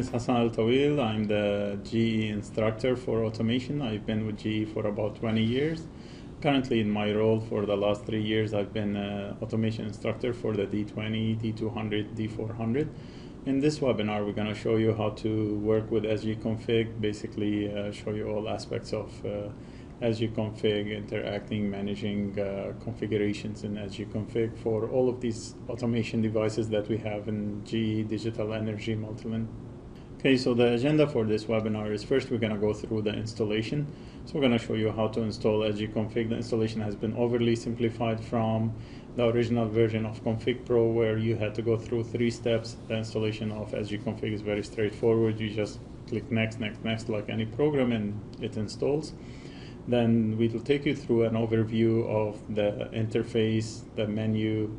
is Hassan Al-Tawil. I'm the GE instructor for automation. I've been with GE for about 20 years. Currently in my role for the last 3 years, I've been an automation instructor for the D20, D200, D400. In this webinar, we're going to show you how to work with sgconfig, basically show you all aspects of sgconfig, interacting, managing configurations in sgconfig for all of these automation devices that we have in GE Digital Energy Multilin. Okay, so the agenda for this webinar is first we're going to go through the installation. So we're going to show you how to install sgconfig. The installation has been overly simplified from the original version of Config Pro, where you had to go through 3 steps. The installation of sgconfig is very straightforward. You just click next, next, next like any program and it installs. Then we will take you through an overview of the interface, the menu,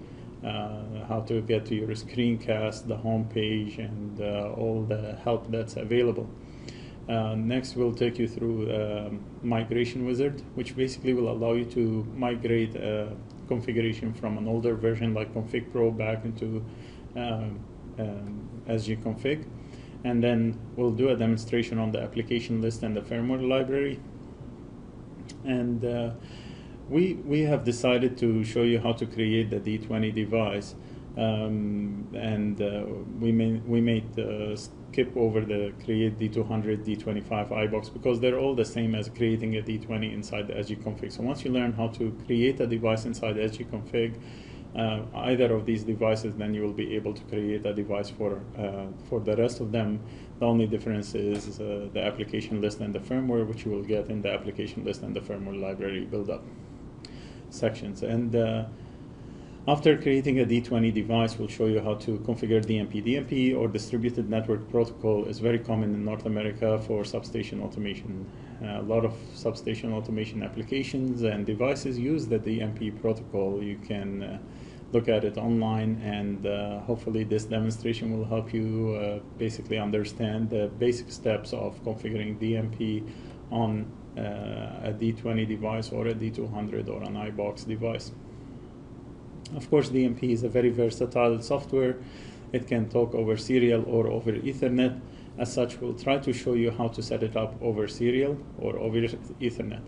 how to get to your screencast, the home page, and all the help that's available. Next, we'll take you through migration wizard, which basically will allow you to migrate configuration from an older version like Config Pro back into sgconfig. And then we'll do a demonstration on the application list and the firmware library. And we have decided to show you how to create the D20 device, we may skip over the create D200, D25 iBox because they're all the same as creating a D20 inside the sgconfig. So once you learn how to create a device inside sgconfig, either of these devices, then you will be able to create a device for the rest of them. The only difference is the application list and the firmware, which you will get in the application list and the firmware library build-up sections. And after creating a D20 device, we'll show you how to configure DNP DPA, or distributed network protocol. Is very common in North America for substation automation. A lot of substation automation applications and devices use the DNP protocol. You can look at it online, and hopefully this demonstration will help you basically understand the basic steps of configuring DNP on a D20 device or a D200 or an iBox device. Of course, DNP is a very versatile software. It can talk over serial or over Ethernet. As such, we'll try to show you how to set it up over serial or over Ethernet.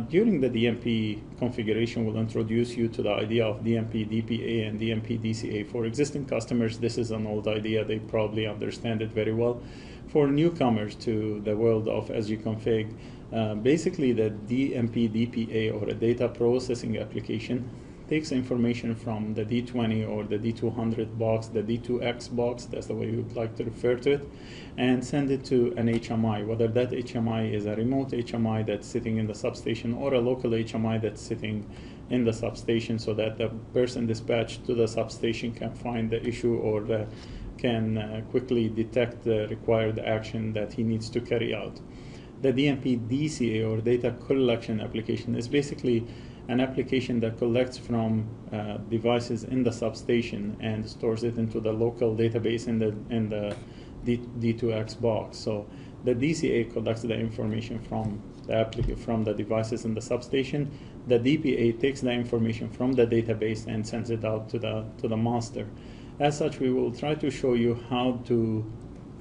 During the DNP configuration, we'll introduce you to the idea of DNP DPA and DNP DCA. For existing customers, this is an old idea. They probably understand it very well. For newcomers to the world of sgconfig, basically the DNP DPA, or a data processing application, takes information from the D20 or the D200 box, the D2X box, that's the way we would like to refer to it, and send it to an HMI, whether that HMI is a remote HMI that's sitting in the substation or a local HMI that's sitting in the substation, so that the person dispatched to the substation can find the issue or can quickly detect the required action that he needs to carry out. The DNP DCA, or data collection application, is basically an application that collects from devices in the substation and stores it into the local database in the D2X box. So the DCA collects the information from the devices in the substation. The DPA takes the information from the database and sends it out to the master. As such, we will try to show you how to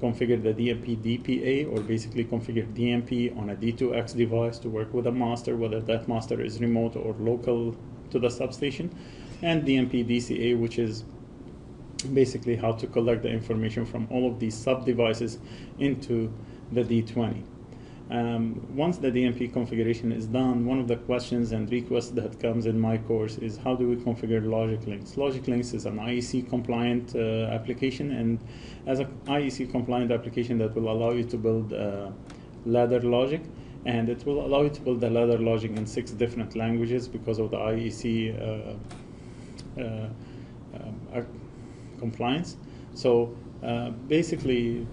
configure the DNP DPA, or basically configure DNP on a D2X device to work with a master, whether that master is remote or local to the substation, and DNP DCA, which is basically how to collect the information from all of these sub-devices into the D20. Once the DNP configuration is done, one of the questions and requests that comes in my course is how do we configure Logiclinx? Logiclinx is an IEC compliant application, and as an IEC compliant application that will allow you to build ladder logic, and it will allow you to build the ladder logic in 6 different languages because of the IEC compliance. So basically,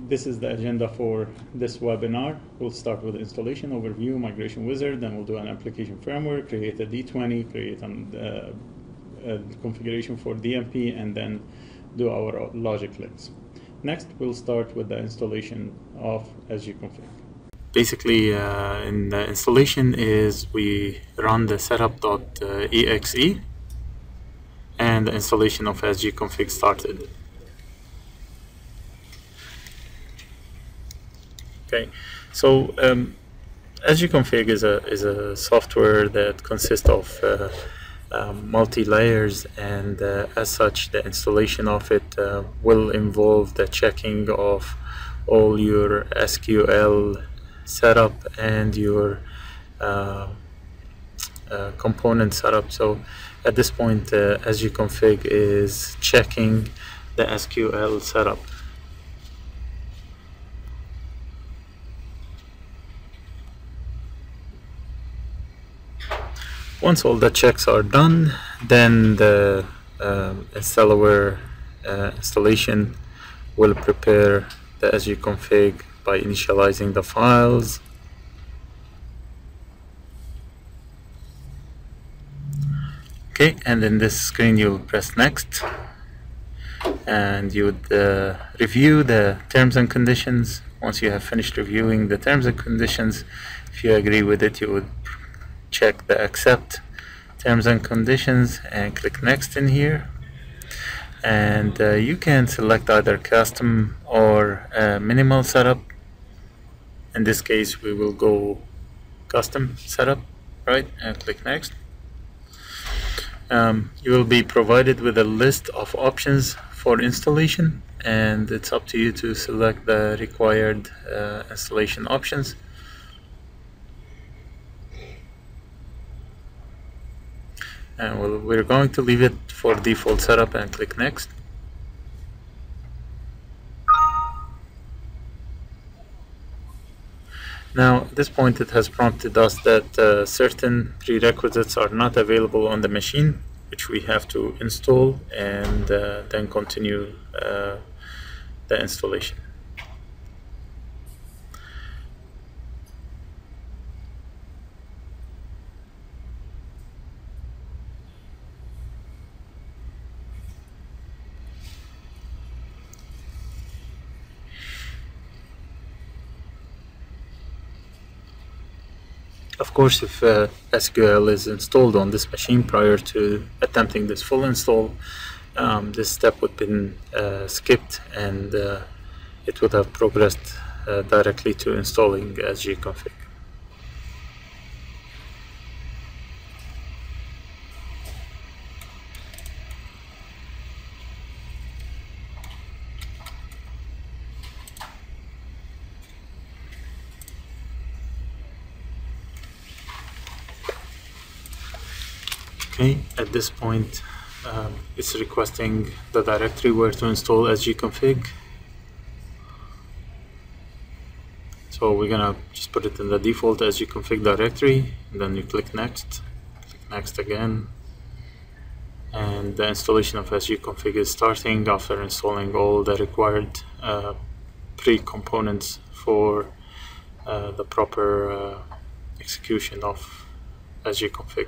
this is the agenda for this webinar. We'll start with installation, overview, migration wizard, then we'll do an application firmware, create a D20, create a configuration for DNP, and then do our Logiclinx. Next, we'll start with the installation of sgconfig. Basically, in the installation is we run the setup.exe, and the installation of sgconfig started. Okay, so SGConfig is a software that consists of multi layers, and as such, the installation of it will involve the checking of all your SQL setup and your component setup. So at this point, SGConfig is checking the SQL setup. Once all the checks are done, then the installer installation will prepare the SGConfig by initializing the files. Okay, and in this screen you'll press next, and you would review the terms and conditions. Once you have finished reviewing the terms and conditions, if you agree with it, you would check the accept terms and conditions and click next in here, and you can select either custom or minimal setup. In this case we will go custom setup, right, and click next. You will be provided with a list of options for installation, and it's up to you to select the required installation options. And we're going to leave it for default setup and click next. Now at this point it has prompted us that certain prerequisites are not available on the machine, which we have to install and then continue the installation. Of course, if SQL is installed on this machine prior to attempting this full install, this step would have been skipped, and it would have progressed directly to installing SGConfig. Okay, at this point it's requesting the directory where to install SGConfig. So we're gonna just put it in the default SGConfig directory, and then you click next again, and the installation of SGConfig is starting after installing all the required pre-components for the proper execution of SGConfig.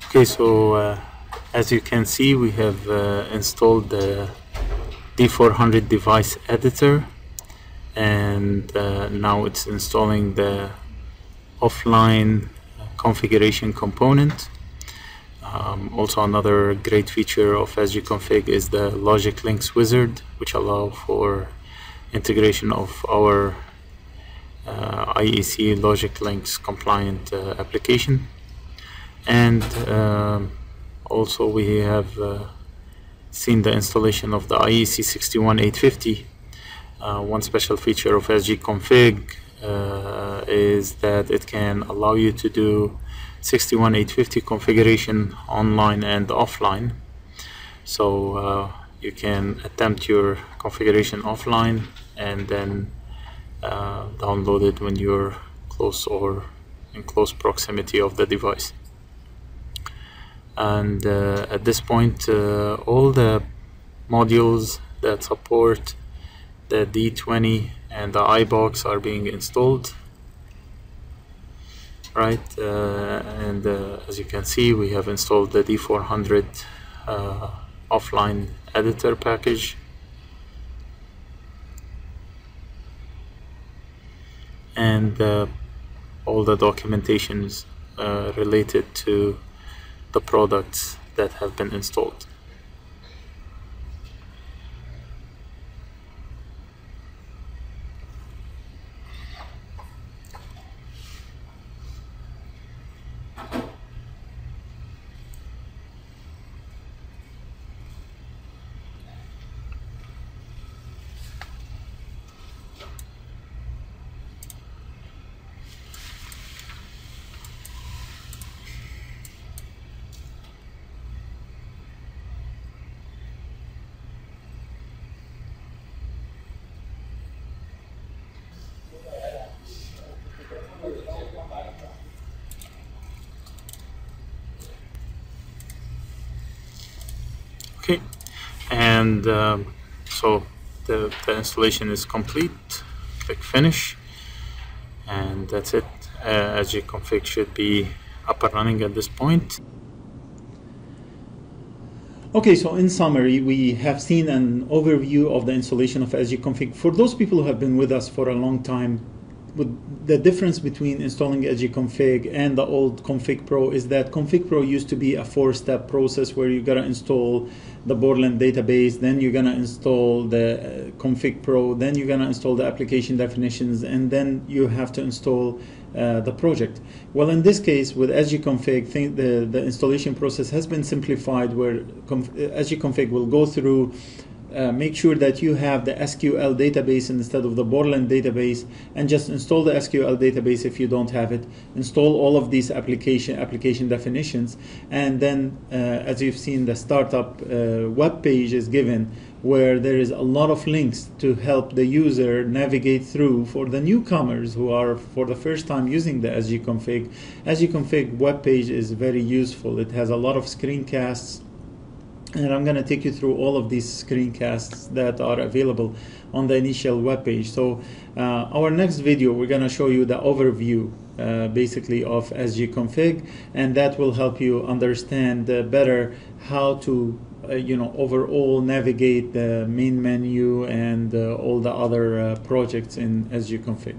Okay, so as you can see, we have installed the D400 device editor, and now it's installing the offline configuration component. Also, another great feature of SGConfig is the Logiclinx wizard, which allow for integration of our IEC Logiclinx compliant application. And also we have seen the installation of the IEC 61850. One special feature of SGConfig is that it can allow you to do 61850 configuration online and offline. So you can attempt your configuration offline and then download it when you're close or in close proximity of the device. And at this point, all the modules that support the D20 and the iBox are being installed, right? And as you can see, we have installed the D400 offline editor package, and all the documentations related to the products that have been installed. And so the installation is complete. Click finish, and that's it. SGconfig should be up and running at this point. Okay, so in summary, we have seen an overview of the installation of SGconfig. For those people who have been with us for a long time, the difference between installing SGconfig and the old Config Pro is that Config Pro used to be a 4-step process where you gotta install the Borland database, then you're gonna install the Config Pro, then you're gonna install the application definitions, and then you have to install the project. Well, in this case, with SGconfig, the installation process has been simplified, where SGconfig will go through, make sure that you have the SQL database instead of the Borland database, and just install the SQL database if you don't have it. Install all of these application definitions, and then as you've seen, the startup web page is given, where there is a lot of links to help the user navigate through. For the newcomers who are for the first time using the SGconfig web page is very useful. It has a lot of screencasts, and I'm going to take you through all of these screencasts that are available on the initial web page. So our next video, we're going to show you the overview basically of SGconfig, and that will help you understand better how to overall navigate the main menu and all the other projects in SGconfig.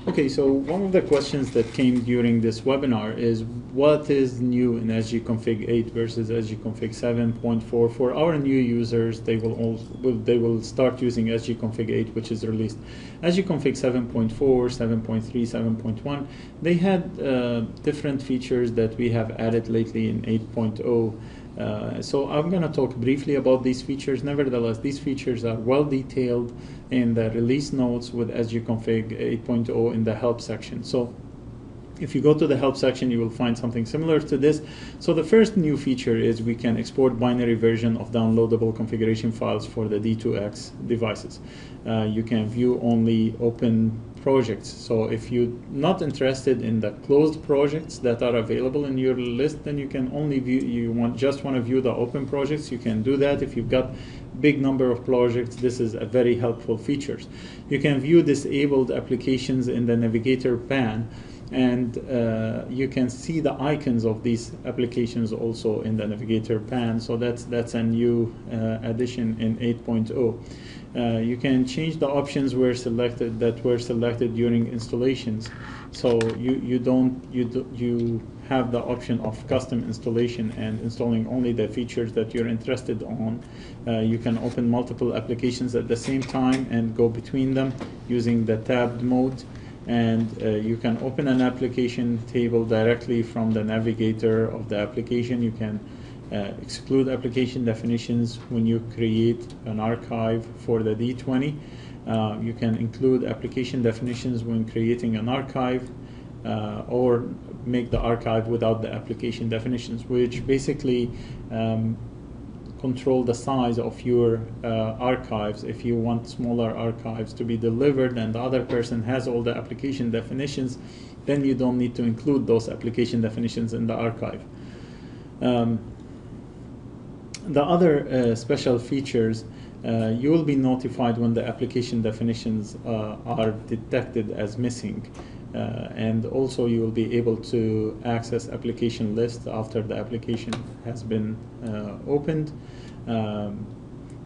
Okay, so one of the questions that came during this webinar is what is new in SGconfig 8 versus SGconfig 7.4. For our new users, they will start using SGconfig 8, which is released. SGconfig 7.4, 7.3, 7.1, they had different features that we have added lately in 8.0. So I'm going to talk briefly about these features. Nevertheless, these features are well detailed in the release notes with SGconfig 8.0 in the help section. So if you go to the help section, you will find something similar to this. So the first new feature is we can export binary version of downloadable configuration files for the D2X devices. You can view only open projects. So if you're not interested in the closed projects that are available in your list, then you can only view, just want to view the open projects, you can do that. If you've got big number of projects, this is a very helpful feature. You can view disabled applications in the navigator pane, and you can see the icons of these applications also in the navigator pane. So that's a new addition in 8.0. You can change the options that were selected during installations. So you have the option of custom installation and installing only the features that you're interested on. You can open multiple applications at the same time and go between them using the tabbed mode. And you can open an application table directly from the navigator of the application. You can exclude application definitions when you create an archive for the D20. You can include application definitions when creating an archive, or make the archive without the application definitions, which basically control the size of your archives. If you want smaller archives to be delivered and the other person has all the application definitions, then you don't need to include those application definitions in the archive. The other special features, you will be notified when the application definitions are detected as missing. And also you will be able to access application lists after the application has been opened.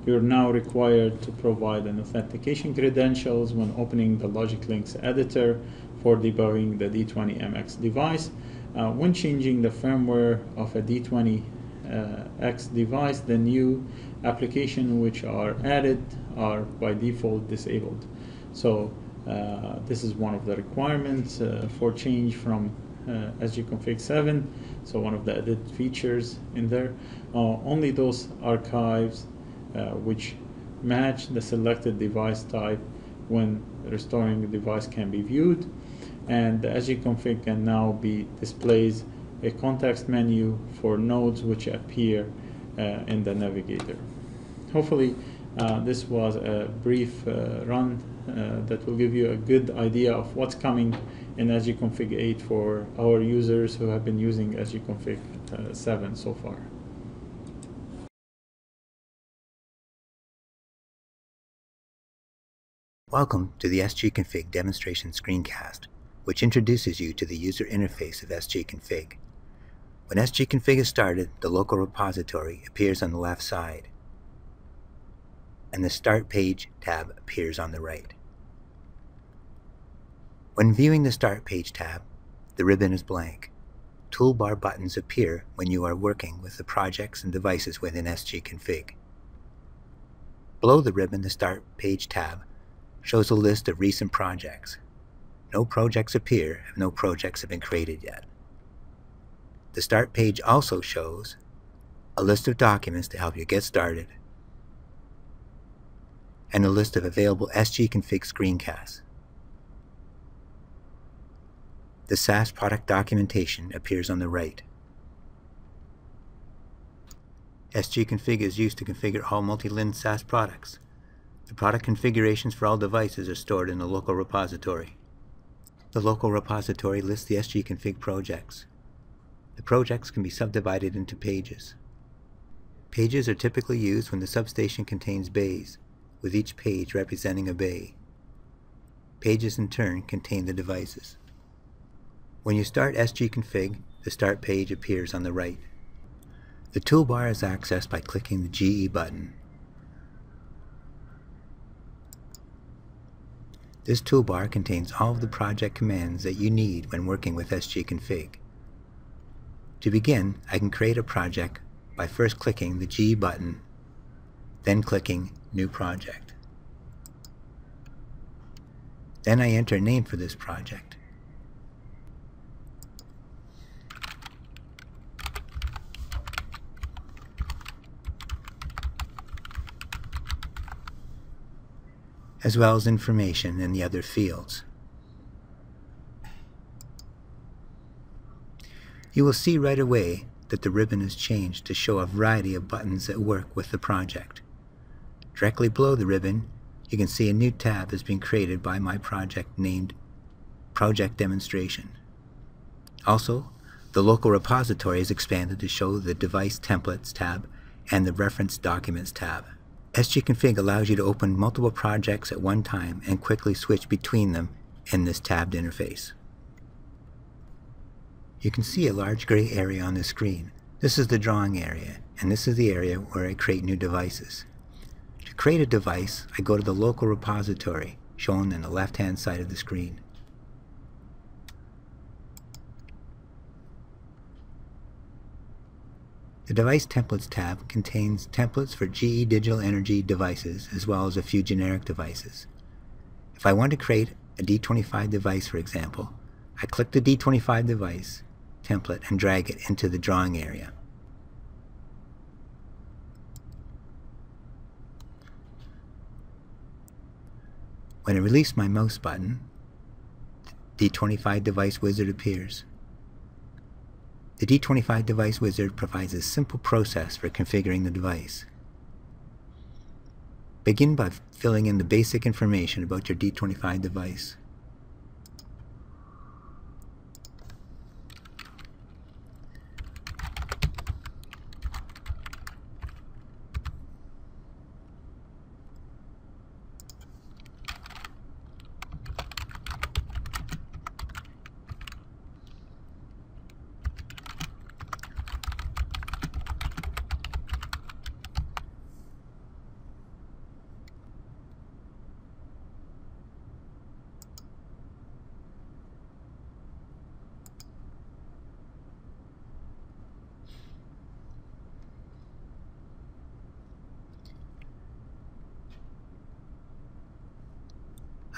You're now required to provide an authentication credentials when opening the Logiclinx editor for debugging the D20MX device. When changing the firmware of a D20X device, the new applications which are added are by default disabled. So this is one of the requirements for change from SGconfig 7. So one of the added features in there. Only those archives which match the selected device type when restoring the device can be viewed. And the SGconfig can now be displays a context menu for nodes which appear in the navigator. Hopefully this was a brief run that will give you a good idea of what's coming in SGconfig 8 for our users who have been using SGconfig 7 so far. Welcome to the sgconfig demonstration screencast, which introduces you to the user interface of sgconfig. When sgconfig is started, the local repository appears on the left side, and the Start Page tab appears on the right. When viewing the Start Page tab, the ribbon is blank. Toolbar buttons appear when you are working with the projects and devices within sgconfig. Below the ribbon, the Start Page tab shows a list of recent projects. No projects appear if no projects have been created yet. The Start page also shows a list of documents to help you get started and a list of available sgconfig screencasts. The SaaS product documentation appears on the right. sgconfig is used to configure all multi-lin SaaS products. The product configurations for all devices are stored in the local repository. The local repository lists the sgconfig projects. The projects can be subdivided into pages. Pages are typically used when the substation contains bays, with each page representing a bay. Pages in turn contain the devices. When you start sgconfig, the Start page appears on the right. The toolbar is accessed by clicking the GE button. This toolbar contains all of the project commands that you need when working with sgconfig. To begin, I can create a project by first clicking the G button, then clicking New Project. Then I enter a name for this project. As well as information in the other fields. You will see right away that the ribbon is changed to show a variety of buttons that work with the project. Directly below the ribbon, you can see a new tab has been created by my project named Project Demonstration. Also, the local repository is expanded to show the Device Templates tab and the Reference Documents tab. sgconfig allows you to open multiple projects at one time and quickly switch between them in this tabbed interface. You can see a large gray area on the screen. This is the drawing area, and this is the area where I create new devices. To create a device, I go to the local repository, shown on the left-hand side of the screen. The Device Templates tab contains templates for GE Digital Energy devices as well as a few generic devices. If I want to create a D25 device, for example, I click the D25 device template and drag it into the drawing area. When I release my mouse button, the D25 device wizard appears. The D25 device wizard provides a simple process for configuring the device. Begin by filling in the basic information about your D25 device.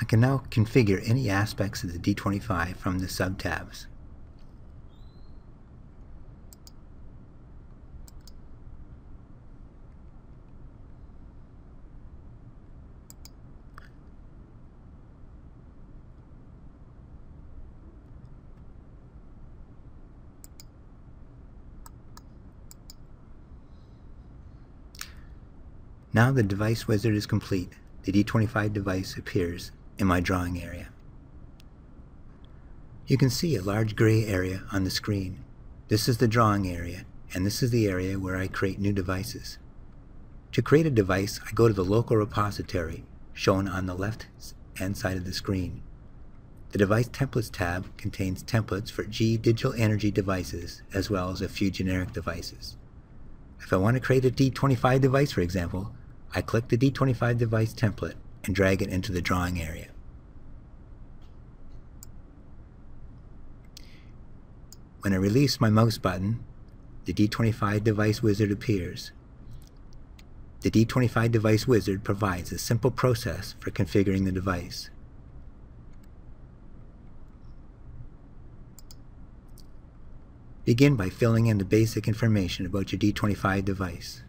I can now configure any aspects of the D25 from the sub-tabs. Now the device wizard is complete. The D25 device appears in my drawing area. You can see a large gray area on the screen. This is the drawing area, and this is the area where I create new devices. To create a device, I go to the local repository, shown on the left-hand side of the screen. The Device Templates tab contains templates for G digital energy devices, as well as a few generic devices. If I want to create a D25 device, for example, I click the D25 device template and drag it into the drawing area. When I release my mouse button, the D25 device wizard appears. The D25 device wizard provides a simple process for configuring the device. Begin by filling in the basic information about your D25 device.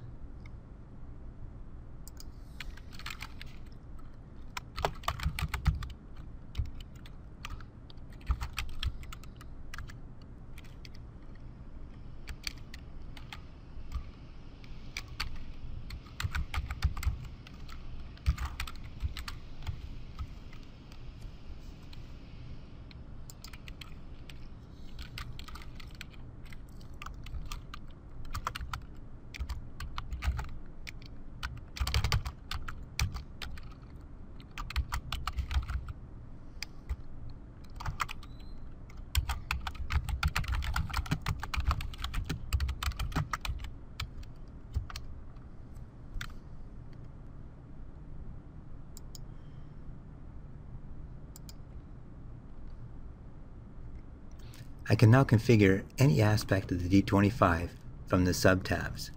I can now configure any aspect of the D25 from the sub-tabs.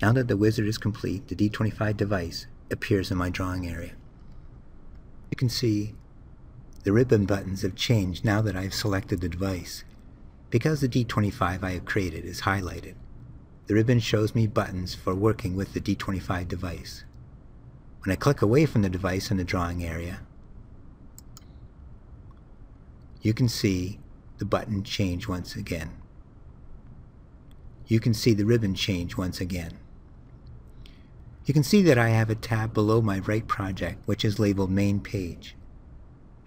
Now that the wizard is complete, the D25 device appears in my drawing area. You can see the ribbon buttons have changed now that I have selected the device. Because the D25 I have created is highlighted, the ribbon shows me buttons for working with the D25 device. When I click away from the device in the drawing area, you can see the button change once again. You can see the ribbon change once again. You can see that I have a tab below my right project which is labeled Main Page.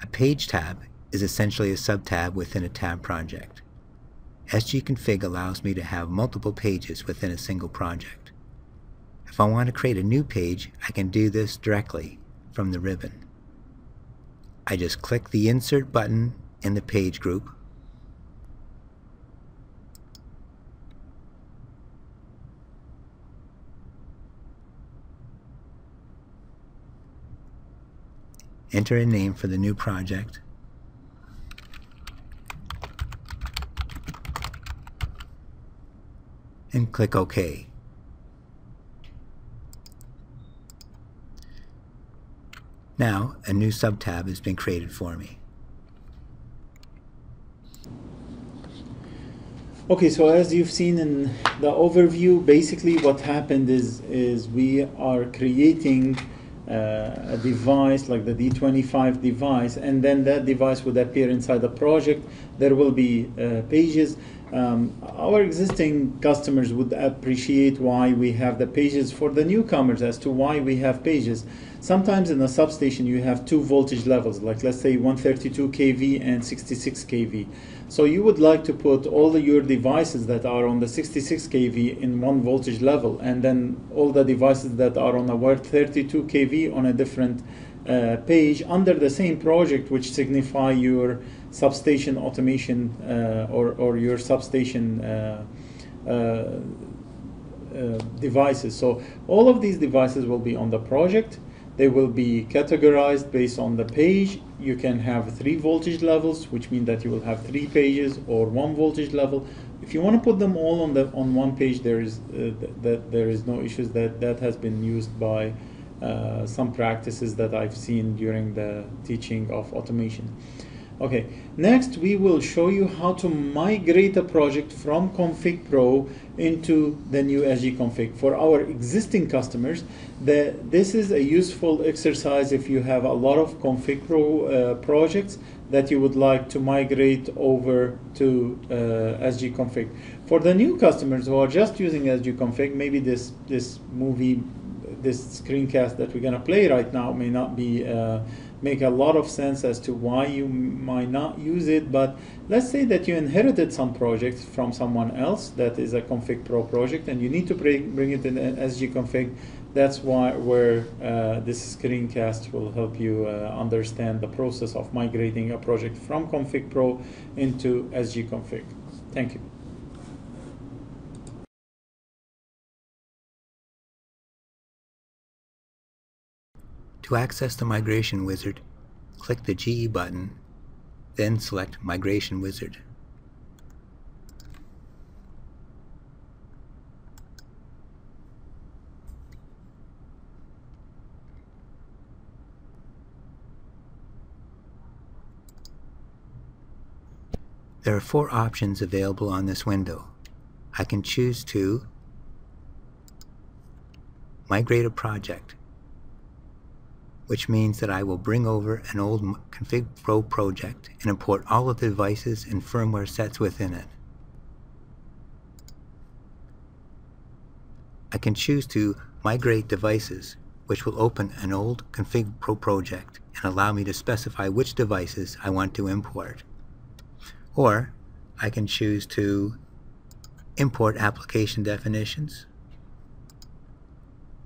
A page tab is essentially a sub-tab within a tab project. sgconfig allows me to have multiple pages within a single project. If I want to create a new page, I can do this directly from the ribbon. I just click the Insert button in the page group, enter a name for the new project, and click OK. Now, a new sub-tab has been created for me. Okay, so as you've seen in the overview, basically what happened is we are creating a device like the D25 device, and then that device would appear inside the project. There will be pages. Our existing customers would appreciate why we have the pages. For the newcomers, as to why we have pages, sometimes in a substation you have two voltage levels, like let's say 132 kV and 66 kV. So you would like to put all your devices that are on the 66 kV in one voltage level, and then all the devices that are on the 132 kV on a different page under the same project, which signify your substation automation or your substation devices. So all of these devices will be on the project. They will be categorized based on the page. You can have 3 voltage levels, which means that you will have 3 pages, or 1 voltage level. If you want to put them all on one page, there is no issues. That has been used by some practices that I've seen during the teaching of automation. Okay, next we will show you how to migrate a project from Config Pro into the new sgconfig. For our existing customers, this is a useful exercise if you have a lot of Config Pro projects. that you would like to migrate over to sgconfig. For the new customers who are just using sgconfig, maybe this screencast that we're going to play right now may not be make a lot of sense as to why you might not use it, but let's say that you inherited some projects from someone else that is a config pro project and you need to bring it in sgconfig. That's where this screencast will help you understand the process of migrating a project from config pro into sgconfig. Thank you. To access the Migration Wizard, click the GE button, then select Migration Wizard. There are 4 options available on this window. I can choose to migrate a project, which means that I will bring over an old Config Pro project and import all of the devices and firmware sets within it. I can choose to migrate devices, which will open an old Config Pro project and allow me to specify which devices I want to import. Or I can choose to import application definitions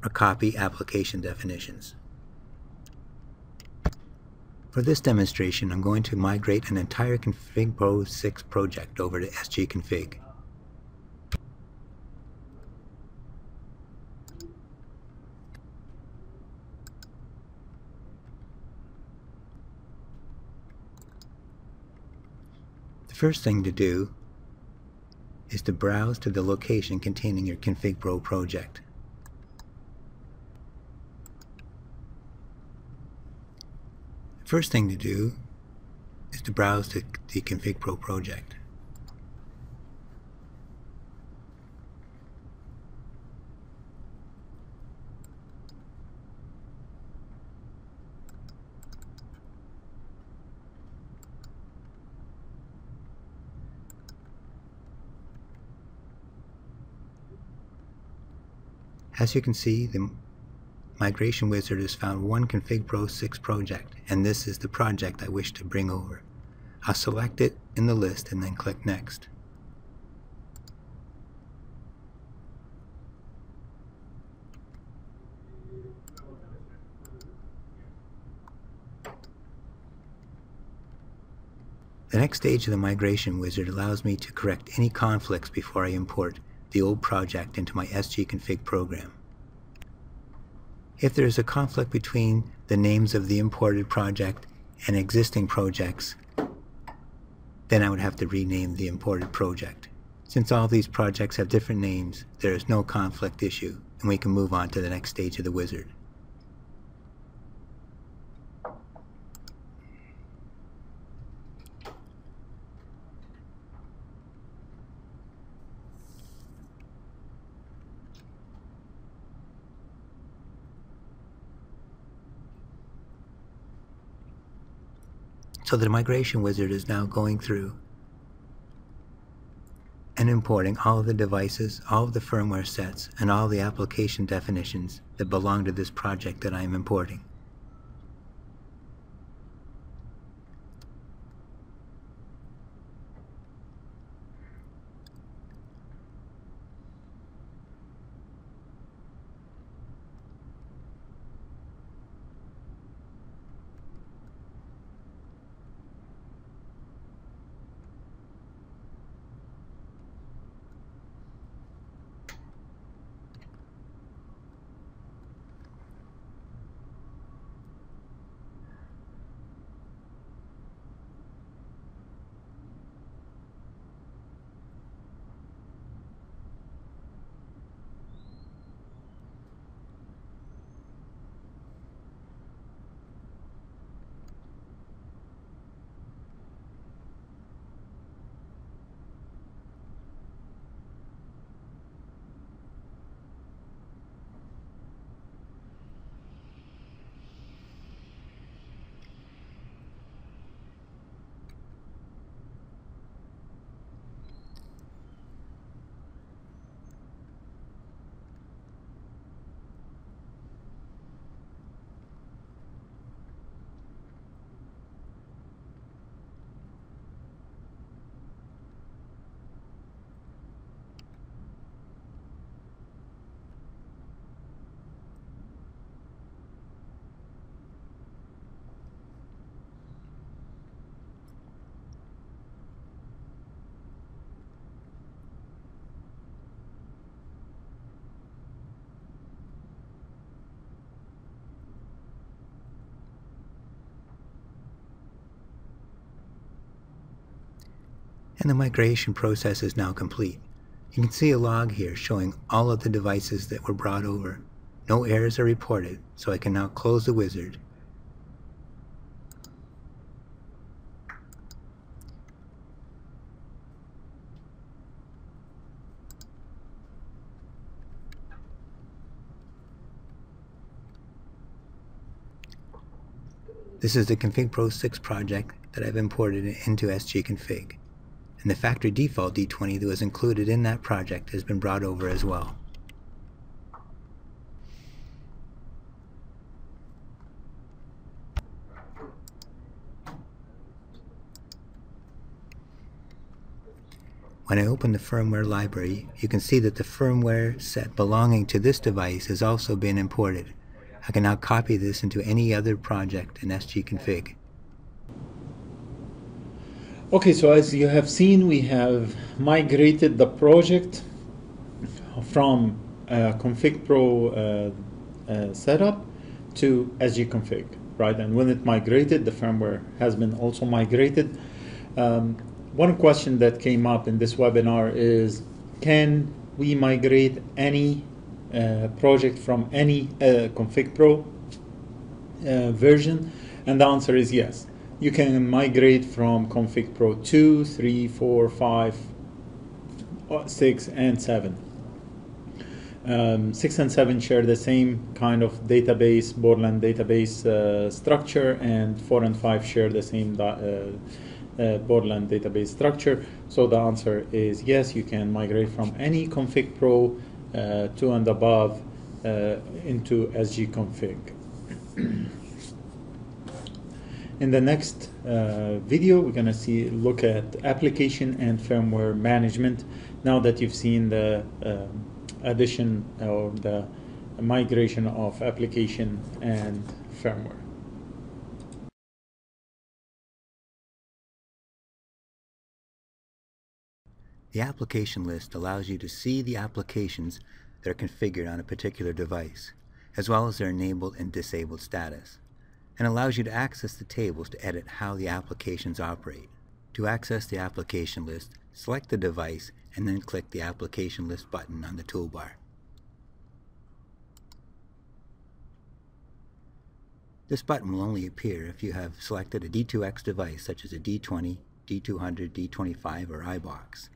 or copy application definitions. For this demonstration, I'm going to migrate an entire Config Pro 6 project over to sgconfig. The first thing to do is to browse to the location containing your Config Pro project. The first thing to do is to browse to the Config Pro project. As you can see, the Migration Wizard has found one Config Pro 6 project, and this is the project I wish to bring over. I'll select it in the list and then click Next. The next stage of the Migration Wizard allows me to correct any conflicts before I import the old project into my sgconfig program. If there is a conflict between the names of the imported project and existing projects, then I would have to rename the imported project. Since all these projects have different names, there is no conflict issue, and we can move on to the next stage of the wizard. So the Migration Wizard is now going through and importing all of the devices, all of the firmware sets, and all the application definitions that belong to this project that I am importing. And the migration process is now complete. You can see a log here showing all of the devices that were brought over. No errors are reported, so I can now close the wizard. This is the Config Pro 6 project that I've imported into sgconfig. And the factory default D20 that was included in that project has been brought over as well. When I open the firmware library, you can see that the firmware set belonging to this device has also been imported. I can now copy this into any other project in sgconfig. Okay, so as you have seen, we have migrated the project from Config Pro setup to sgconfig, right? And when it migrated, the firmware has been also migrated. One question that came up in this webinar is, can we migrate any project from any Config Pro version? And the answer is yes. You can migrate from Config Pro 2, 3, 4, 5, 6, and 7. 6 and 7 share the same kind of database, Borland database structure, and 4 and 5 share the same Borland database structure. So the answer is yes, you can migrate from any Config Pro 2 and above into sgconfig. In the next video, we're going to look at application and firmware management. Now that you've seen the addition or the migration of application and firmware. The application list allows you to see the applications that are configured on a particular device, as well as their enabled and disabled status, and allows you to access the tables to edit how the applications operate. To access the application list, select the device and then click the application list button on the toolbar. This button will only appear if you have selected a D2X device such as a D20, D200, D25, or iBox.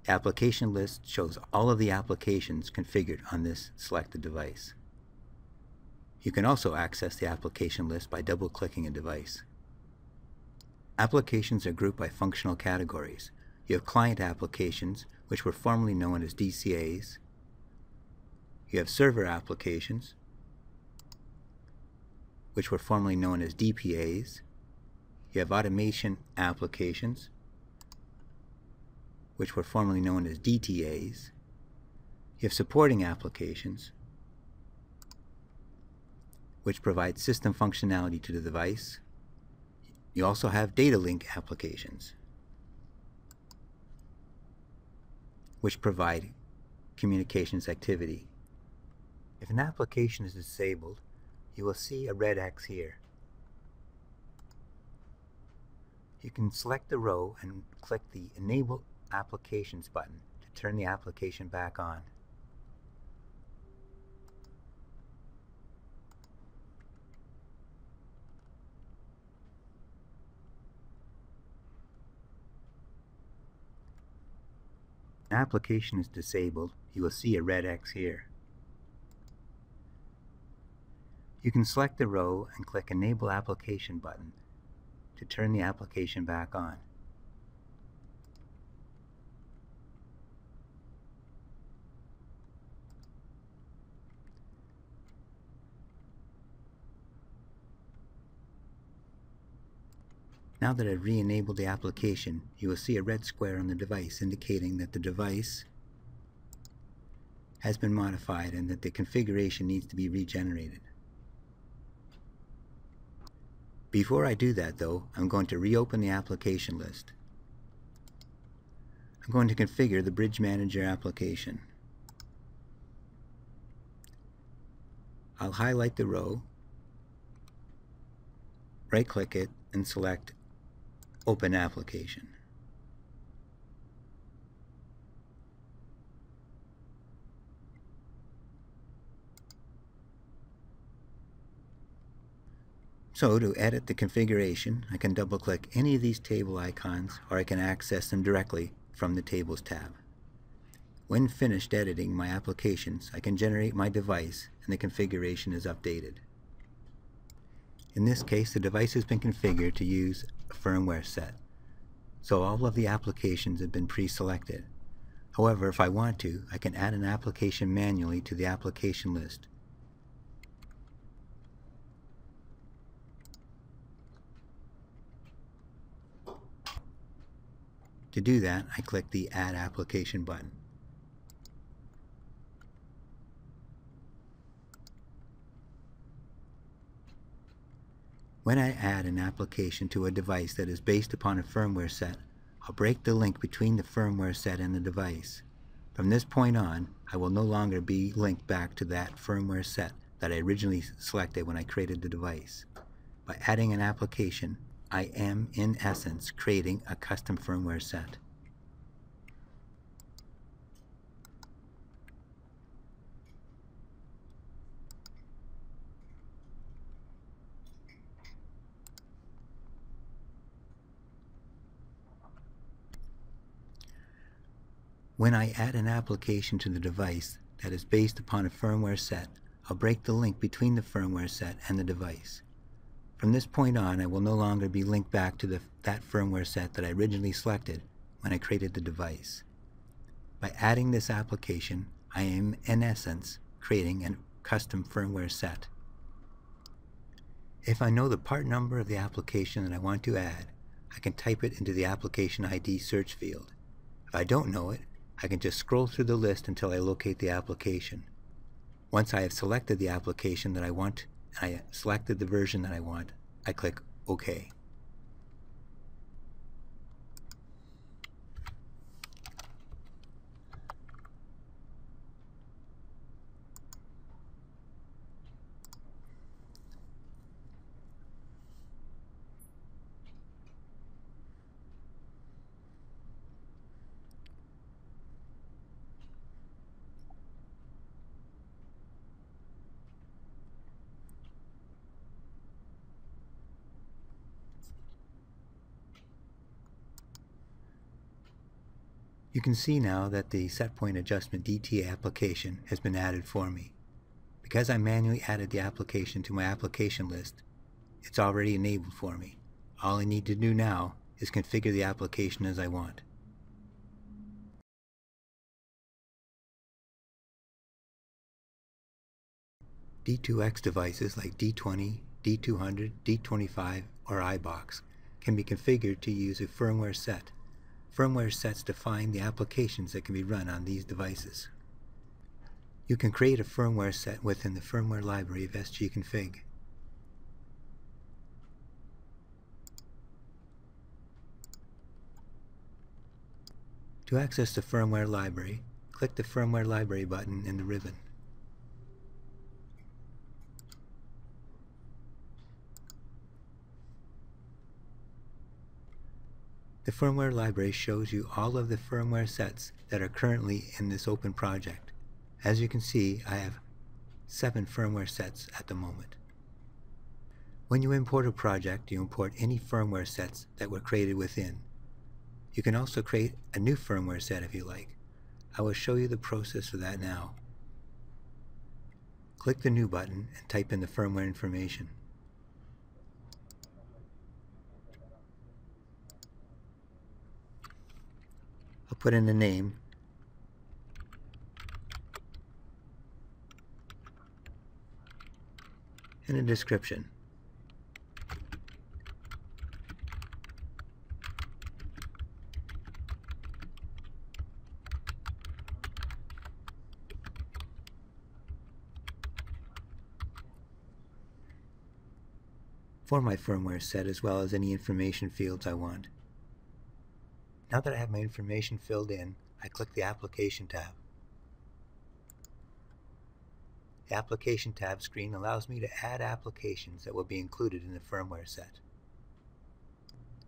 The application list shows all of the applications configured on this selected device. You can also access the application list by double-clicking a device. Applications are grouped by functional categories. You have client applications, which were formerly known as DCAs. You have server applications, which were formerly known as DPAs. You have automation applications, which were formerly known as DTAs. You have supporting applications, which provide system functionality to the device. You also have data link applications, which provide communications activity. If an application is disabled, you will see a red X here. You can select the row and click the Enable Applications button to turn the application back on. When an application is disabled, you will see a red X here. You can select the row and click Enable Application button to turn the application back on. Now that I've re-enabled the application, you will see a red square on the device indicating that the device has been modified and that the configuration needs to be regenerated. Before I do that though, I'm going to reopen the application list. I'm going to configure the Bridge Manager application. I'll highlight the row, right-click it, and select Open Application. So to edit the configuration, I can double-click any of these table icons, or I can access them directly from the Tables tab. When finished editing my applications, I can generate my device and the configuration is updated. In this case, the device has been configured to use a firmware set, so all of the applications have been pre-selected. However, if I want to, I can add an application manually to the application list. To do that, I click the Add Application button. When I add an application to a device that is based upon a firmware set, I'll break the link between the firmware set and the device. From this point on, I will no longer be linked back to that firmware set that I originally selected when I created the device. By adding an application, I am, in essence, creating a custom firmware set. When I add an application to the device that is based upon a firmware set, I'll break the link between the firmware set and the device. From this point on, I will no longer be linked back to that firmware set that I originally selected when I created the device. By adding this application, I am, in essence, creating a custom firmware set. If I know the part number of the application that I want to add, I can type it into the application ID search field. If I don't know it, I can just scroll through the list until I locate the application. Once I have selected the application that I want, and I selected the version that I want, I click OK. You can see now that the Setpoint Adjustment DTA application has been added for me. Because I manually added the application to my application list, it's already enabled for me. All I need to do now is configure the application as I want. D2X devices like D20, D200, D25, or iBox can be configured to use a firmware set. Firmware sets define the applications that can be run on these devices. You can create a firmware set within the Firmware Library of SGConfig. To access the Firmware Library, click the Firmware Library button in the ribbon. The Firmware Library shows you all of the firmware sets that are currently in this open project. As you can see, I have 7 firmware sets at the moment. When you import a project, you import any firmware sets that were created within. You can also create a new firmware set if you like. I will show you the process for that now. Click the New button and type in the firmware information. I'll put in the name, and a description. For my firmware set, as well as any information fields I want. Now that I have my information filled in, I click the Application tab. The Application tab screen allows me to add applications that will be included in the firmware set.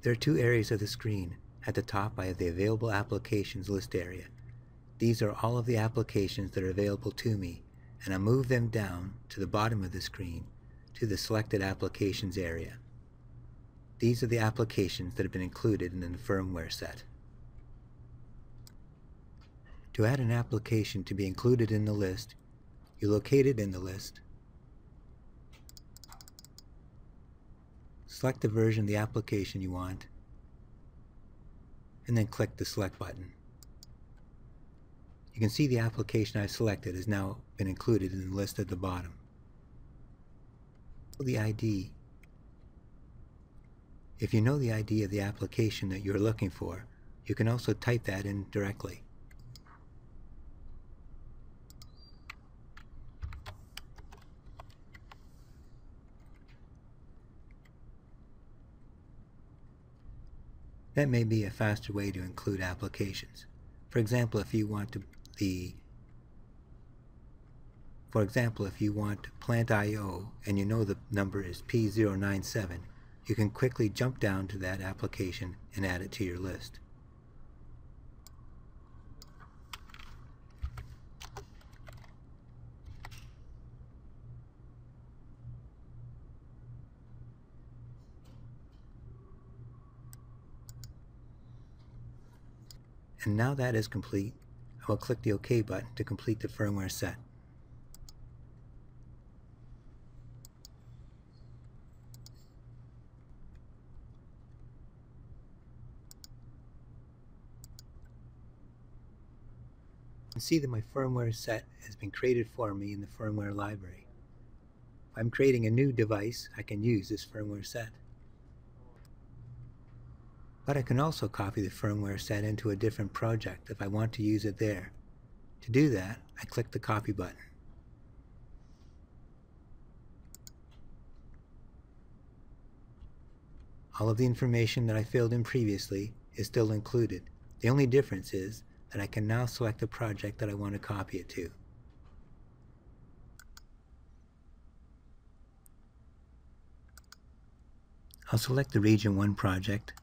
There are 2 areas of the screen. At the top, I have the Available Applications list area. These are all of the applications that are available to me, and I move them down to the bottom of the screen to the Selected Applications area. These are the applications that have been included in the firmware set. To add an application to be included in the list, you locate it in the list, select the version of the application you want, and then click the Select button. You can see the application I've selected has now been included in the list at the bottom. The ID. If you know the ID of the application that you're looking for, you can also type that in directly. That may be a faster way to include applications. For example, if you want plant IO and you know the number is P097, you can quickly jump down to that application and add it to your list. And now that is complete, I will click the OK button to complete the firmware set. You can see that my firmware set has been created for me in the firmware library. If I'm creating a new device, I can use this firmware set. But I can also copy the firmware set into a different project if I want to use it there. To do that, I click the Copy button. All of the information that I filled in previously is still included. The only difference is that I can now select the project that I want to copy it to. I'll select the Region 1 project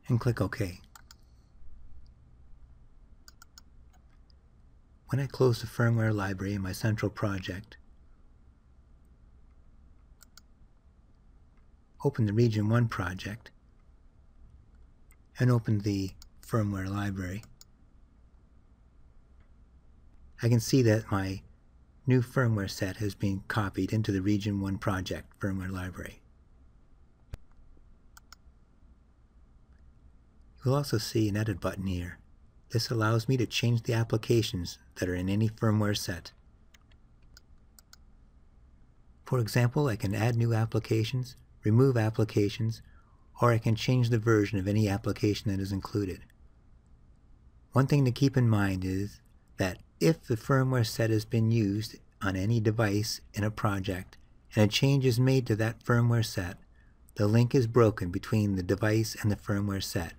and click OK. When I close the firmware library in my central project, open the Region 1 project, and open the firmware library, I can see that my new firmware set has been copied into the Region 1 project firmware library. You'll also see an Edit button here. This allows me to change the applications that are in any firmware set. For example, I can add new applications, remove applications, or I can change the version of any application that is included. One thing to keep in mind is that if the firmware set has been used on any device in a project and a change is made to that firmware set, the link is broken between the device and the firmware set,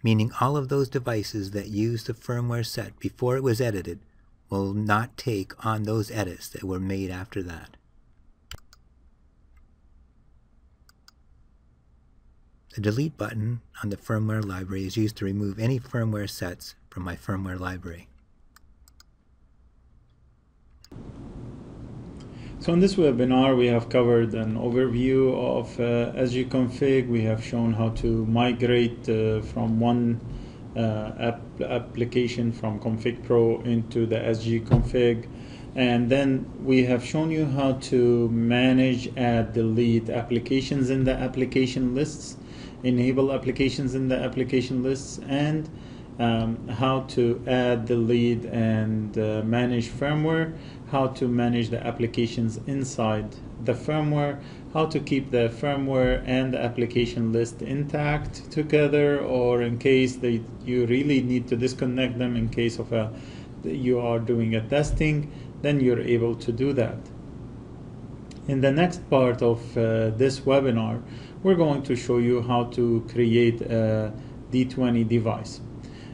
meaning all of those devices that used the firmware set before it was edited will not take on those edits that were made after that. The Delete button on the firmware library is used to remove any firmware sets from my firmware library. So in this webinar, we have covered an overview of sgconfig. We have shown how to migrate from one application from Config Pro into the sgconfig. And then we have shown you how to manage, add, delete applications in the application lists, enable applications in the application lists, and how to add, delete, and manage firmware, how to manage the applications inside the firmware, how to keep the firmware and the application list intact together, or in case you really need to disconnect them in case of you are doing a testing, then you're able to do that. In the next part of this webinar, we're going to show you how to create a D20 device.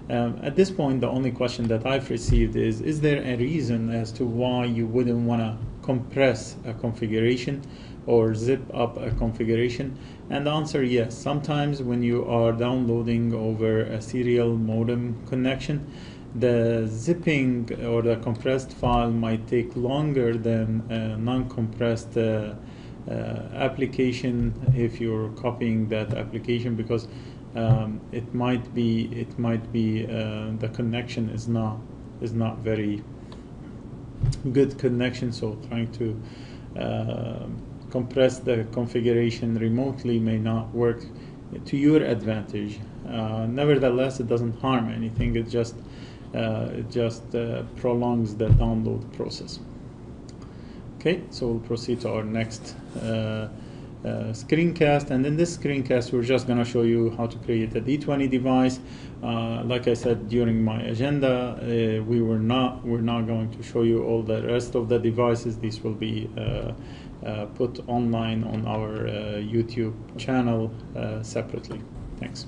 At this point, the only question that I've received is there a reason as to why you wouldn't want to compress a configuration or zip up a configuration? And the answer, yes. Sometimes when you are downloading over a serial modem connection, the zipping or the compressed file might take longer than a non-compressed application if you're copying that application, because it might be the connection is not very good connection, so trying to compress the configuration remotely may not work to your advantage. Nevertheless, it doesn't harm anything. It just prolongs the download process. Okay, so we'll proceed to our next screencast, and in this screencast we're just going to show you how to create a D20 device. Like I said during my agenda, we're not going to show you all the rest of the devices. These will be put online on our YouTube channel separately. Thanks.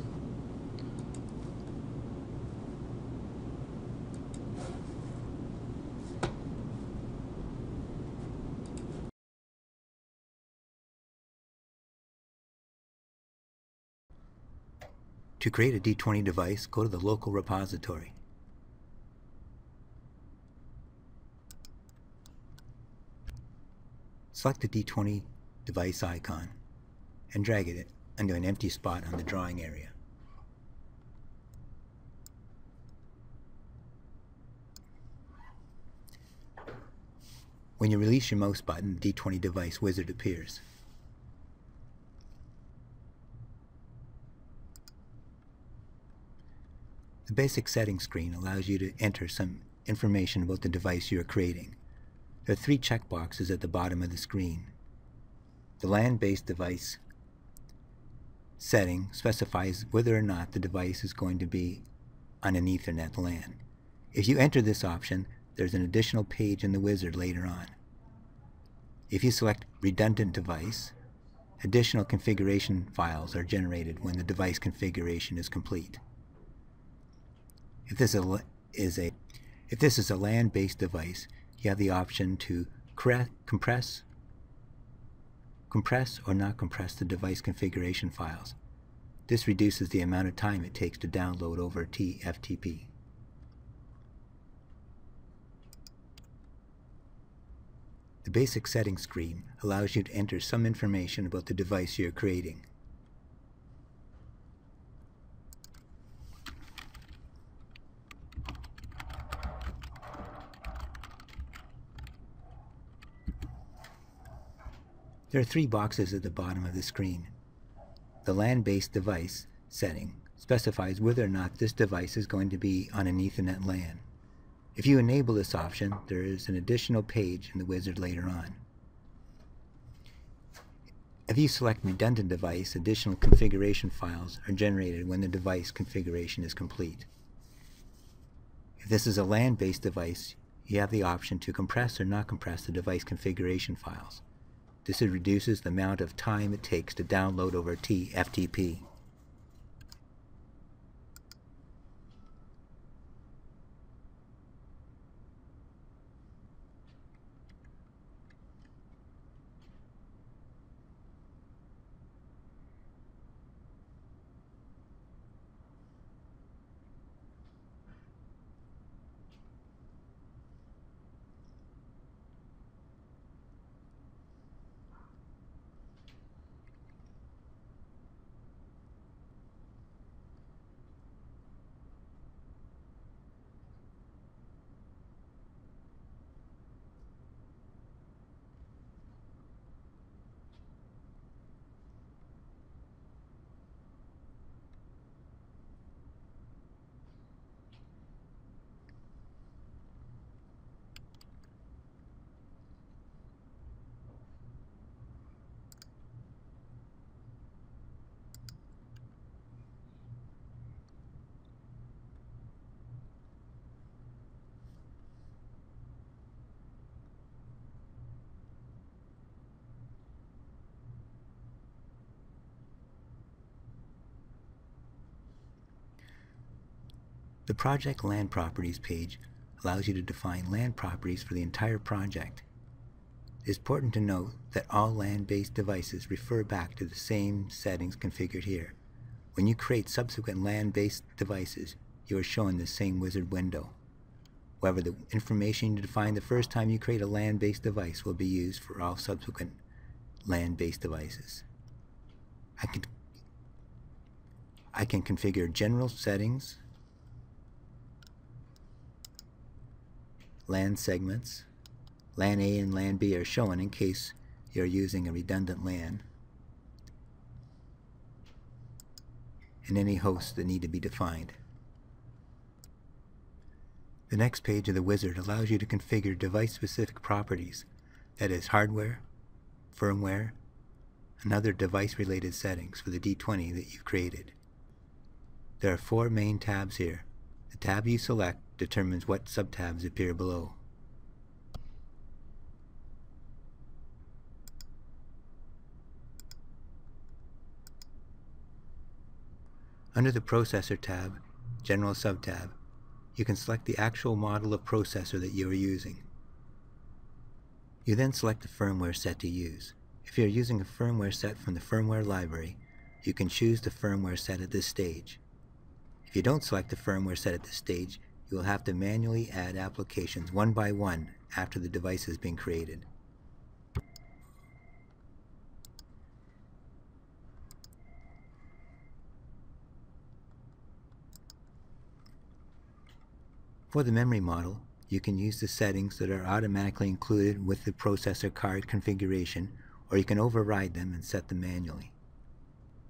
To create a D20 device, go to the local repository. Select the D20 device icon and drag it into an empty spot on the drawing area. When you release your mouse button, the D20 device wizard appears. The basic settings screen allows you to enter some information about the device you are creating. There are 3 checkboxes at the bottom of the screen. The LAN-based device setting specifies whether or not the device is going to be on an Ethernet LAN. If you enter this option, there's an additional page in the wizard later on. If you select redundant device, additional configuration files are generated when the device configuration is complete. If this is a LAN-based device, you have the option to compress or not compress the device configuration files. This reduces the amount of time it takes to download over TFTP. The basic settings screen allows you to enter some information about the device you're creating. There are 3 boxes at the bottom of the screen. The LAN-based device setting specifies whether or not this device is going to be on an Ethernet LAN. If you enable this option, there is an additional page in the wizard later on. If you select redundant device, additional configuration files are generated when the device configuration is complete. If this is a LAN-based device, you have the option to compress or not compress the device configuration files. This reduces the amount of time it takes to download over TFTP. The Project LAN Properties page allows you to define LAN properties for the entire project. It is important to note that all LAN-based devices refer back to the same settings configured here. When you create subsequent LAN-based devices, you are shown the same wizard window. However, the information you define the first time you create a LAN-based device will be used for all subsequent LAN-based devices. I can configure general settings, LAN segments. LAN A and LAN B are shown in case you're using a redundant LAN, and any hosts that need to be defined. The next page of the wizard allows you to configure device-specific properties, that is, hardware, firmware, and other device-related settings for the D20 that you've created. There are 4 main tabs here. The tab you select determines what subtabs appear below. Under the Processor tab, General subtab, you can select the actual model of processor that you are using. You then select the firmware set to use. If you are using a firmware set from the Firmware Library, you can choose the firmware set at this stage. If you don't select the firmware set at this stage, you will have to manually add applications one by one after the device has been created. For the memory model, you can use the settings that are automatically included with the processor card configuration, or you can override them and set them manually.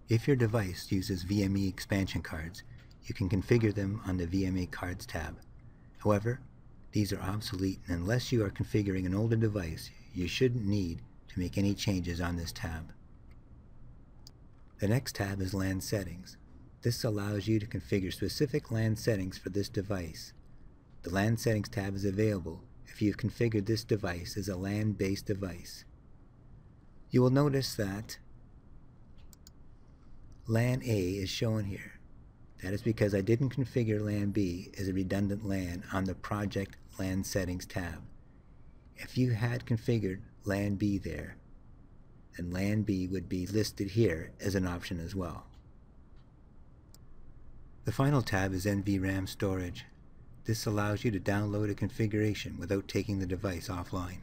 If your device uses VME expansion cards, you can configure them on the VMA Cards tab. However, these are obsolete, and unless you are configuring an older device, you shouldn't need to make any changes on this tab. The next tab is LAN Settings. This allows you to configure specific LAN settings for this device. The LAN Settings tab is available if you've configured this device as a LAN-based device. You will notice that LAN A is shown here. That is because I didn't configure LAN B as a redundant LAN on the Project LAN Settings tab. If you had configured LAN B there, then LAN B would be listed here as an option as well. The final tab is NVRAM Storage. This allows you to download a configuration without taking the device offline.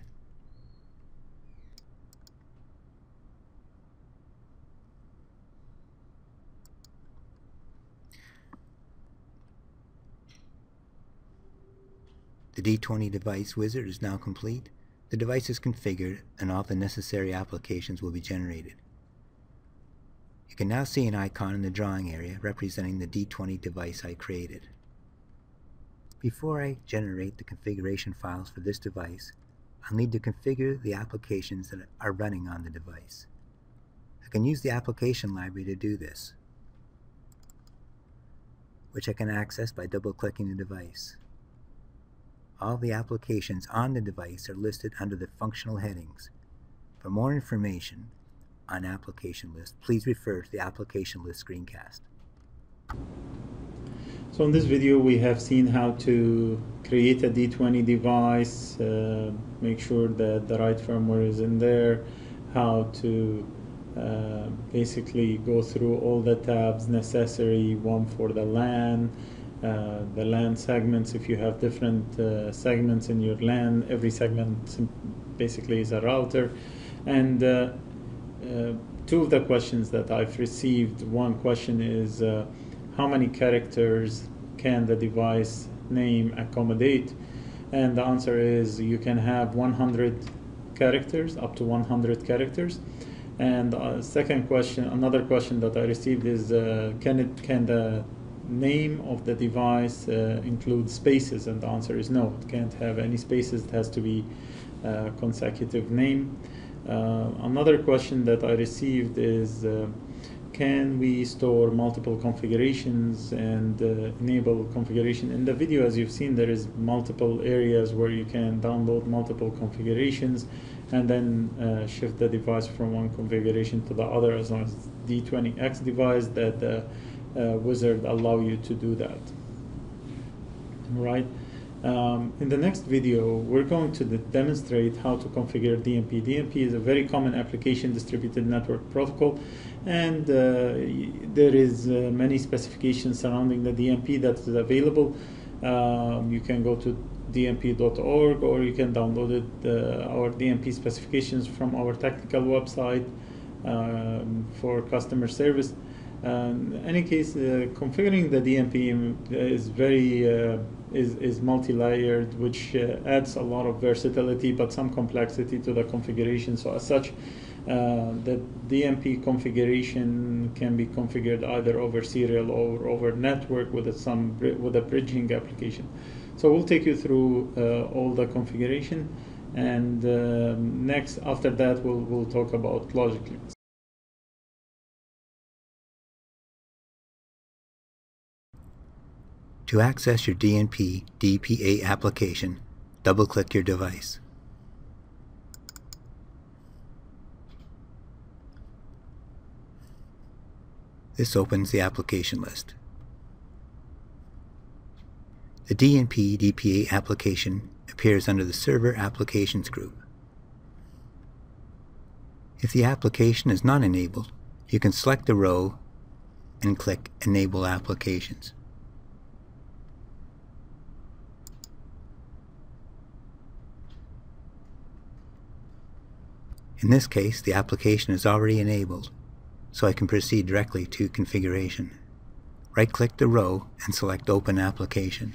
The D20 Device wizard is now complete. The device is configured and all the necessary applications will be generated. You can now see an icon in the drawing area representing the D20 device I created. Before I generate the configuration files for this device, I'll need to configure the applications that are running on the device. I can use the application library to do this, which I can access by double-clicking the device. All the applications on the device are listed under the functional headings. For more information on application list, please refer to the application list screencast. So in this video we have seen how to create a D20 device, make sure that the right firmware is in there, how to basically go through all the tabs necessary, one for the LAN segments. If you have different segments in your LAN, every segment basically is a router. And two of the questions that I've received, one question is how many characters can the device name accommodate? And the answer is you can have 100 characters, up to 100 characters. And second question, another question that I received is can the name of the device include spaces? And the answer is no, it can't have any spaces. It has to be a consecutive name. Another question that I received is can we store multiple configurations and enable configuration? In the video, as you've seen, there is multiple areas where you can download multiple configurations and then shift the device from one configuration to the other, as long as it's D20X device, that the wizard allow you to do that. Right. In the next video, we're going to demonstrate how to configure DNP. DNP is a very common application distributed network protocol, and there is many specifications surrounding the DNP that is available. You can go to dnp.org, or you can download it, our DNP specifications from our technical website for customer service. In any case, configuring the DNP is very is multi-layered, which adds a lot of versatility but some complexity to the configuration. So as such, the DNP configuration can be configured either over serial or over network with a bridging application. So we'll take you through all the configuration, and next after that we'll talk about Logiclinx. To access your DNP DPA application, double-click your device. This opens the application list. The DNP DPA application appears under the Server Applications group. If the application is not enabled, you can select the row and click Enable Applications. In this case, the application is already enabled, so I can proceed directly to configuration. Right-click the row and select Open Application.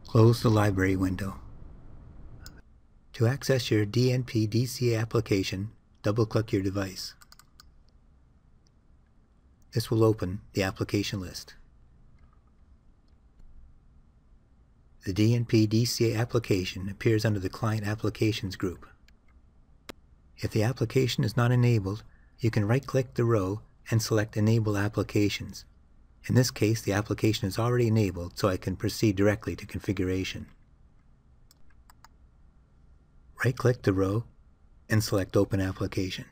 Close the library window. To access your DNP DCA application, double-click your device. This will open the application list. The DNP DCA application appears under the Client Applications group. If the application is not enabled, you can right-click the row and select Enable Applications. In this case, the application is already enabled, so I can proceed directly to configuration. Right-click the row and select Open Application.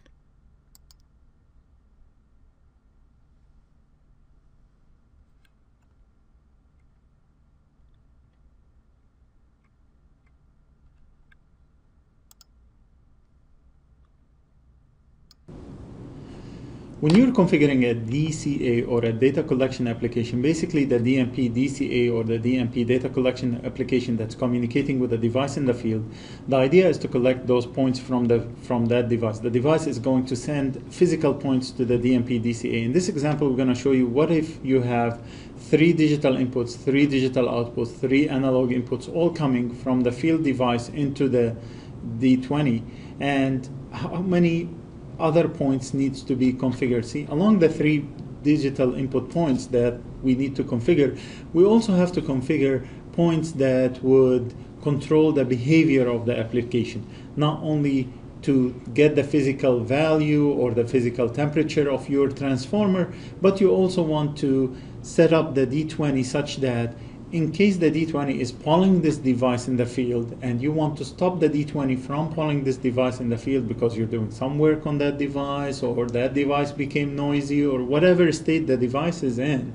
When you're configuring a DCA or a data collection application, basically the DNP DCA or the DNP data collection application that's communicating with a device in the field, the idea is to collect those points from that device. The device is going to send physical points to the DNP DCA. In this example, we're going to show you what if you have 3 digital inputs, 3 digital outputs, 3 analog inputs, all coming from the field device into the D20, and how many other points needs to be configured. See, along the 3 digital input points that we need to configure, we also have to configure points that would control the behavior of the application, not only to get the physical value or the physical temperature of your transformer, but you also want to set up the D20 such that in case the D20 is polling this device in the field and you want to stop the D20 from polling this device in the field because you're doing some work on that device, or that device became noisy, or whatever state the device is in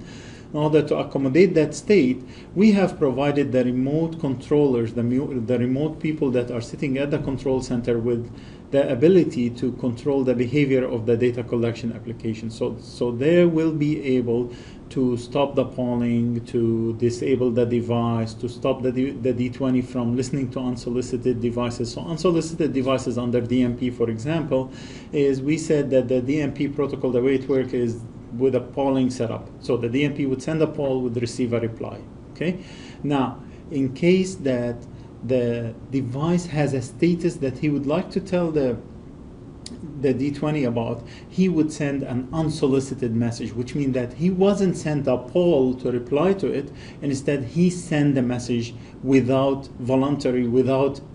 order to accommodate that state, we have provided the remote controllers, the remote people that are sitting at the control center with the ability to control the behavior of the data collection application. So they will be able to stop the polling, to disable the device, to stop the D20 from listening to unsolicited devices. So unsolicited devices under DNP, for example, is we said that the DNP protocol, the way it works is with a polling setup. So the DNP would send a poll, would receive a reply. Okay. Now, in case that the device has a status that he would like to tell the D20 about, he would send an unsolicited message, which means that he wasn't sent a poll to reply to it, and instead he sent the message without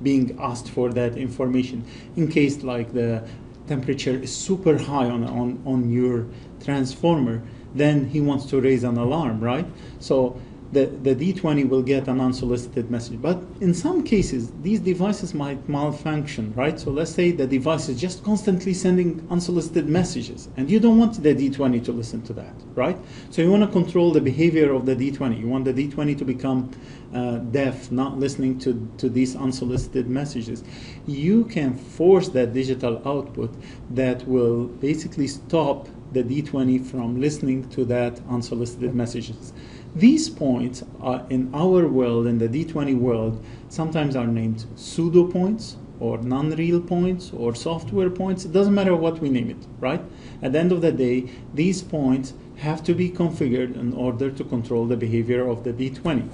being asked for that information. In case like the temperature is super high on your transformer, then he wants to raise an alarm, right? So the D20 will get an unsolicited message. But in some cases, these devices might malfunction, right? So let's say the device is just constantly sending unsolicited messages, and you don't want the D20 to listen to that, right? So you want to control the behavior of the D20. You want the D20 to become deaf, not listening to these unsolicited messages. You can force that digital output that will basically stop the D20 from listening to that unsolicited messages. These points are in our world, in the D20 world, sometimes are named pseudo points or non-real points or software points. It doesn't matter what we name it, right? At the end of the day, these points have to be configured in order to control the behavior of the D20.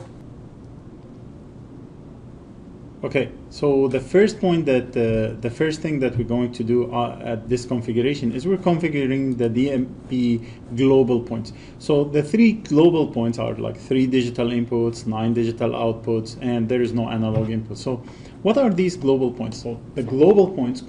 Okay, so the first point that the first thing that we're going to do at this configuration is we're configuring the DNP global points. So the 3 global points are like 3 digital inputs, 9 digital outputs, and there is no analog input. So what are these global points? So the global points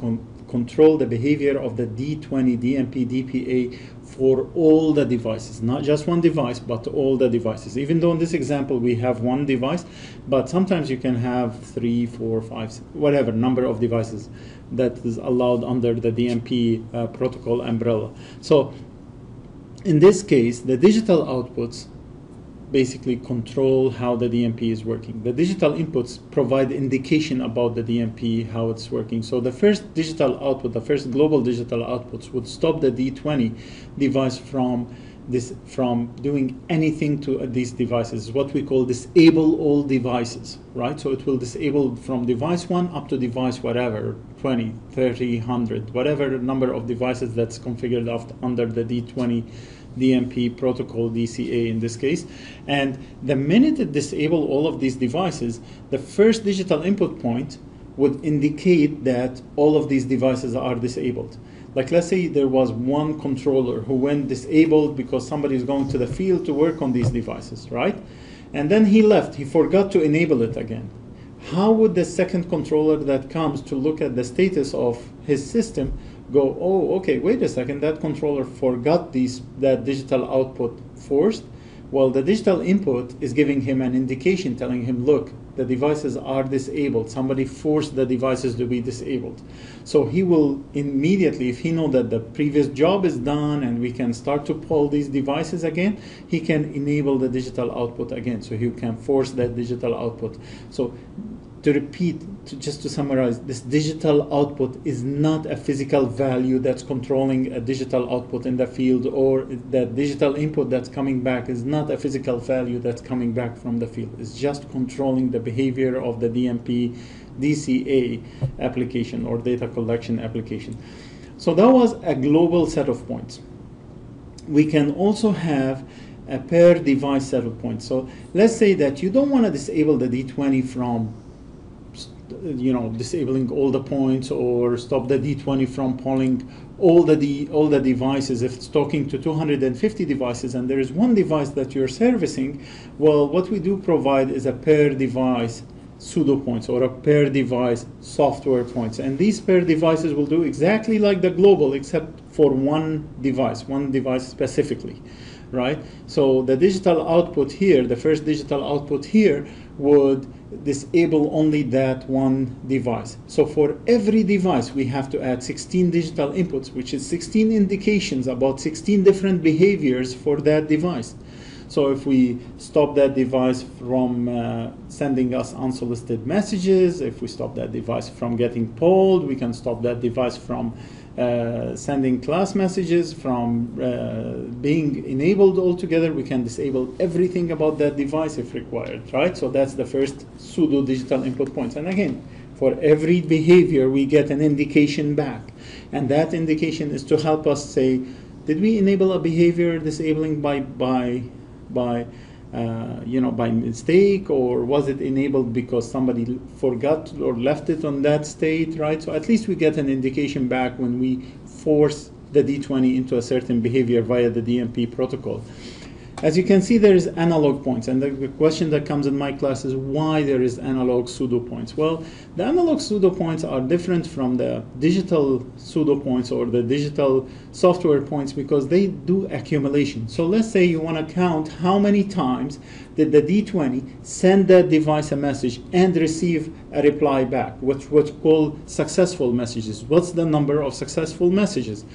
control the behavior of the D20 DNP DPA for all the devices, not just one device, but all the devices. Even though in this example we have one device, but sometimes you can have 3, 4, 5, whatever number of devices that is allowed under the DNP protocol umbrella. So in this case, the digital outputs basically control how the DNP is working. The digital inputs provide indication about the DNP, how it's working. So the first digital output, the first global digital outputs would stop the D20 device from doing anything to these devices, what we call disable all devices, right? So it will disable from device 1 up to device whatever, 20, 30, 100, whatever number of devices that's configured under the D20 DNP protocol, DCA in this case. And the minute it disables all of these devices, the first digital input point would indicate that all of these devices are disabled. Like let's say there was one controller who went disabled because somebody is going to the field to work on these devices, right? And then he left, he forgot to enable it again. How would the second controller that comes to look at the status of his system go, oh, okay, wait a second, that controller forgot that digital output first? Well, the digital input is giving him an indication telling him, look, the devices are disabled. Somebody forced the devices to be disabled. So he will immediately, if he knows that the previous job is done and we can start to pull these devices again, he can enable the digital output again. So he can force that digital output. So to repeat, just to summarize, this digital output is not a physical value that's controlling a digital output in the field, or that digital input that's coming back is not a physical value that's coming back from the field. It's just controlling the behavior of the DNP DCA application or data collection application. So that was a global set of points. We can also have a per device set of points. So let's say that you don't want to disable the D20 from disabling all the points, or stop the D20 from pulling all the devices. If it's talking to 250 devices and there is one device that you're servicing, well, what we do provide is a per device pseudo points or a per device software points. And these per devices will do exactly like the global, except for one device specifically, right? So the digital output here, the first digital output here, would disable only that one device. So for every device, we have to add 16 digital inputs, which is 16 indications about 16 different behaviors for that device. So if we stop that device from sending us unsolicited messages, if we stop that device from getting polled, we can stop that device from sending class messages, from being enabled altogether. We can disable everything about that device if required, right? So that's the first pseudo digital input points. And again, for every behavior, we get an indication back. And that indication is to help us say, did we enable a behavior disabling by mistake, or was it enabled because somebody forgot or left it on that state, right? So at least we get an indication back when we force the D20 into a certain behavior via the DNP protocol. as you can see, there is analog points, and the question that comes in my class is why there is analog pseudo points. Well, the analog pseudo points are different from the digital pseudo points or the digital software points because they do accumulation. So let's say you want to count how many times did the D20 send that device a message and receive a reply back, what's called successful messages. What's the number of successful messages?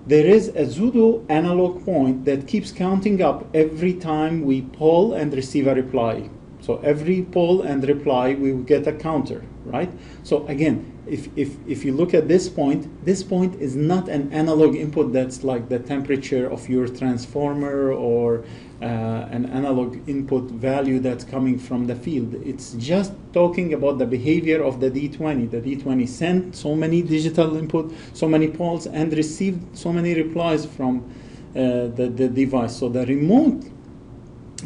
There is a pseudo analog point that keeps counting up every time we poll and receive a reply. So every poll and reply, we will get a counter, right? So again, if you look at this point is not an analog input that's like the temperature of your transformer or an analog input value that's coming from the field. It's just talking about the behavior of the D20. The D20 sent so many digital input, so many polls, and received so many replies from the device. So the remote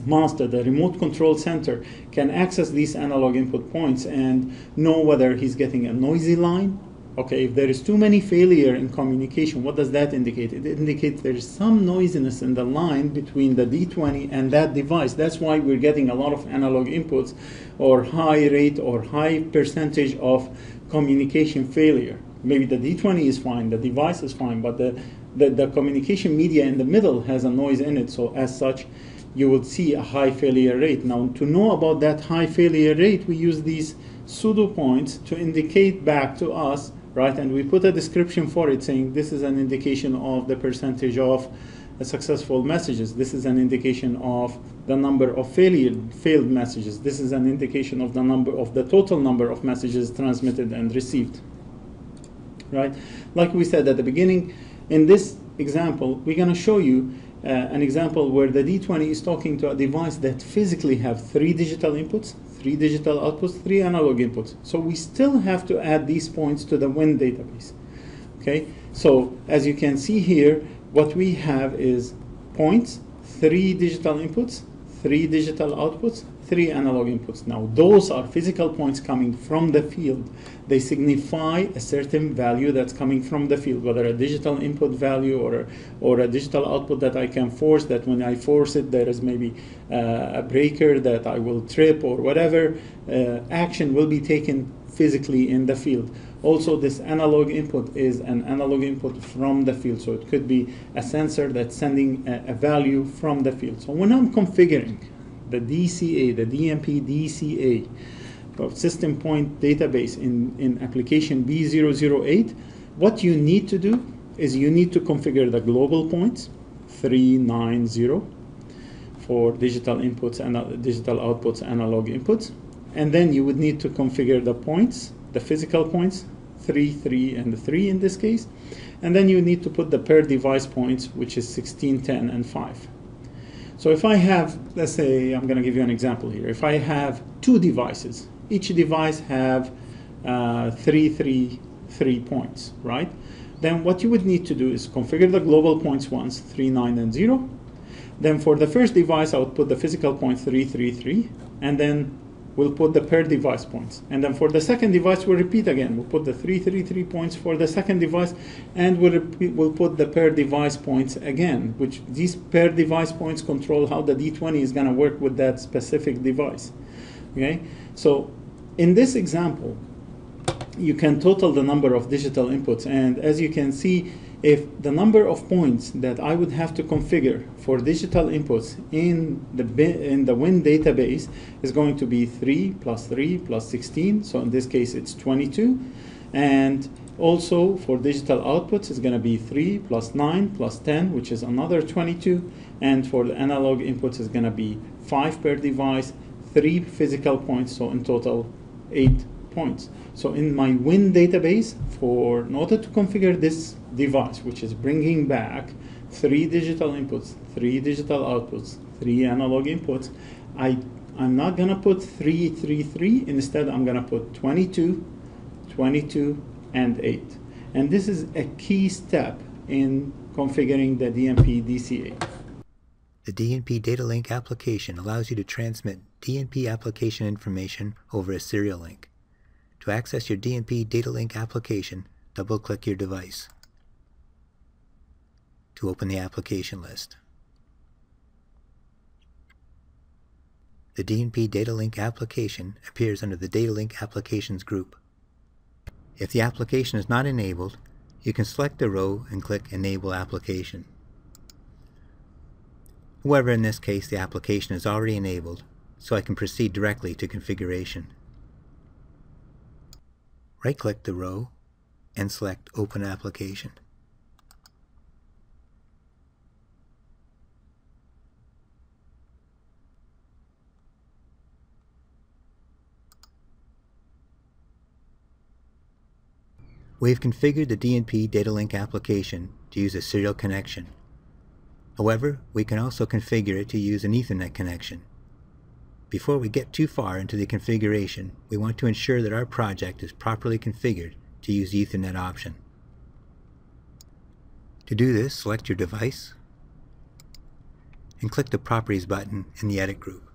master, the remote control center, can access these analog input points and know whether he's getting a noisy line. Okay, if there is too many failure in communication, what does that indicate? It indicates there is some noisiness in the line between the D20 and that device. That's why we're getting a lot of analog inputs or high rate or high percentage of communication failure. Maybe the D20 is fine, the device is fine, but the communication media in the middle has a noise in it. So as such, you will see a high failure rate. Now, to know about that high failure rate, we use these pseudo points to indicate back to us, right? And we put a description for it saying this is an indication of the percentage of successful messages. This is an indication of the number of failed messages. This is an indication of the total number of messages transmitted and received, right? Like we said at the beginning, in this example, we're going to show you an example where the D20 is talking to a device that physically have 3 digital inputs, 3 digital outputs, 3 analog inputs. So we still have to add these points to the Win database. Okay, so as you can see here, what we have is points, 3 digital inputs, 3 digital outputs, 3 analog inputs. Now those are physical points coming from the field. They signify a certain value that's coming from the field, whether a digital input value or a digital output that I can force, that when I force it there is maybe a breaker that I will trip or whatever action will be taken physically in the field. Also, this analog input is an analog input from the field, so it could be a sensor that's sending a value from the field. So when I'm configuring the DCA, the DNP DCA, system point database in application B008, what you need to do is you need to configure the global points 390 for digital inputs and digital outputs, analog inputs, and then you would need to configure the points, the physical points, 3, 3, and 3 in this case, and then you need to put the per device points, which is 16, 10, and 5. So if I have, let's say, I'm going to give you an example here. If I have 2 devices, each device have 3 points, right? Then what you would need to do is configure the global points once, 3, 9, and 0. Then for the first device, I would put the physical point 3, 3, 3, and then we'll put the per device points. And then for the second device, we'll repeat again. We'll put the 3, 3, 3 points for the second device, and we'll put the per device points again, which these per device points control how the D20 is going to work with that specific device. Okay? So in this example, you can total the number of digital inputs, and as you can see, if the number of points that I would have to configure for digital inputs in the Win database is going to be 3 plus 3 plus 16, so in this case it's 22, and also for digital outputs it's going to be 3 plus 9 plus 10, which is another 22, and for the analog inputs it's going to be 5 per device, 3 physical points, so in total 8 points. So in my Win database, in order to configure this device, which is bringing back 3 digital inputs, 3 digital outputs, 3 analog inputs, I'm not going to put 3, 3, 3. Instead, I'm going to put 22, 22, and 8. And this is a key step in configuring the DNP DCA. The DNP Data Link application allows you to transmit DNP application information over a serial link. To access your DNP Data Link application, double-click your device. To open the application list, the DNP Data Link application appears under the Data Link Applications group. If the application is not enabled, you can select the row and click Enable Application. However, in this case, the application is already enabled, so I can proceed directly to configuration. Right-click the row and select Open Application. We've configured the DNP Data Link application to use a serial connection. However, we can also configure it to use an Ethernet connection. Before we get too far into the configuration, we want to ensure that our project is properly configured to use the Ethernet option. To do this, select your device and click the Properties button in the Edit group.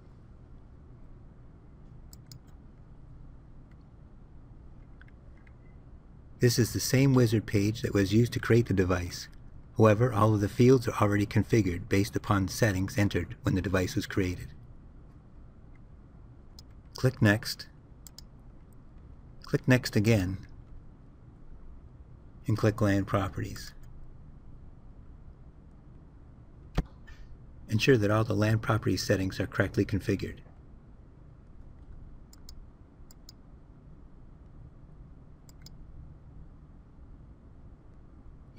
This is the same wizard page that was used to create the device. However, all of the fields are already configured based upon the settings entered when the device was created. Click Next. Click Next again, and click LAN Properties. Ensure that all the LAN Properties settings are correctly configured.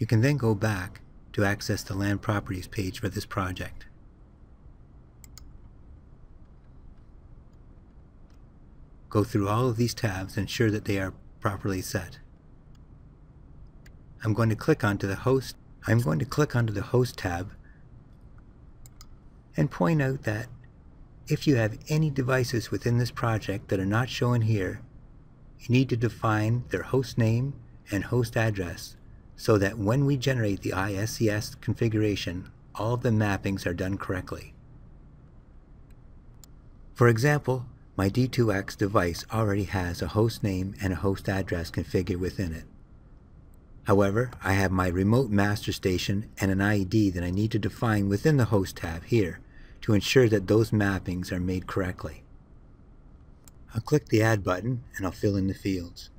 You can then go back to access the LAN Properties page for this project. Go through all of these tabs and ensure that they are properly set. I'm going to click onto the Host tab and point out that if you have any devices within this project that are not shown here, you need to define their host name and host address so that when we generate the ISCS configuration, all of the mappings are done correctly. For example, my D2X device already has a host name and a host address configured within it. However, I have my remote master station and an ID that I need to define within the Host tab here to ensure that those mappings are made correctly. I'll click the Add button and I'll fill in the fields.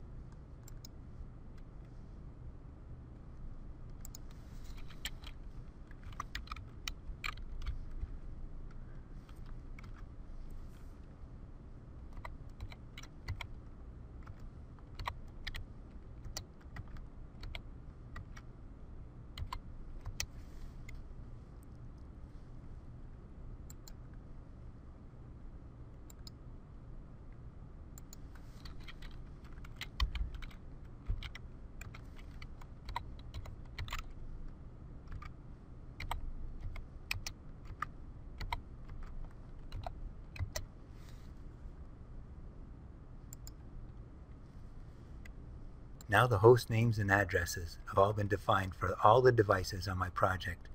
Now the host names and addresses have all been defined for all the devices on my project.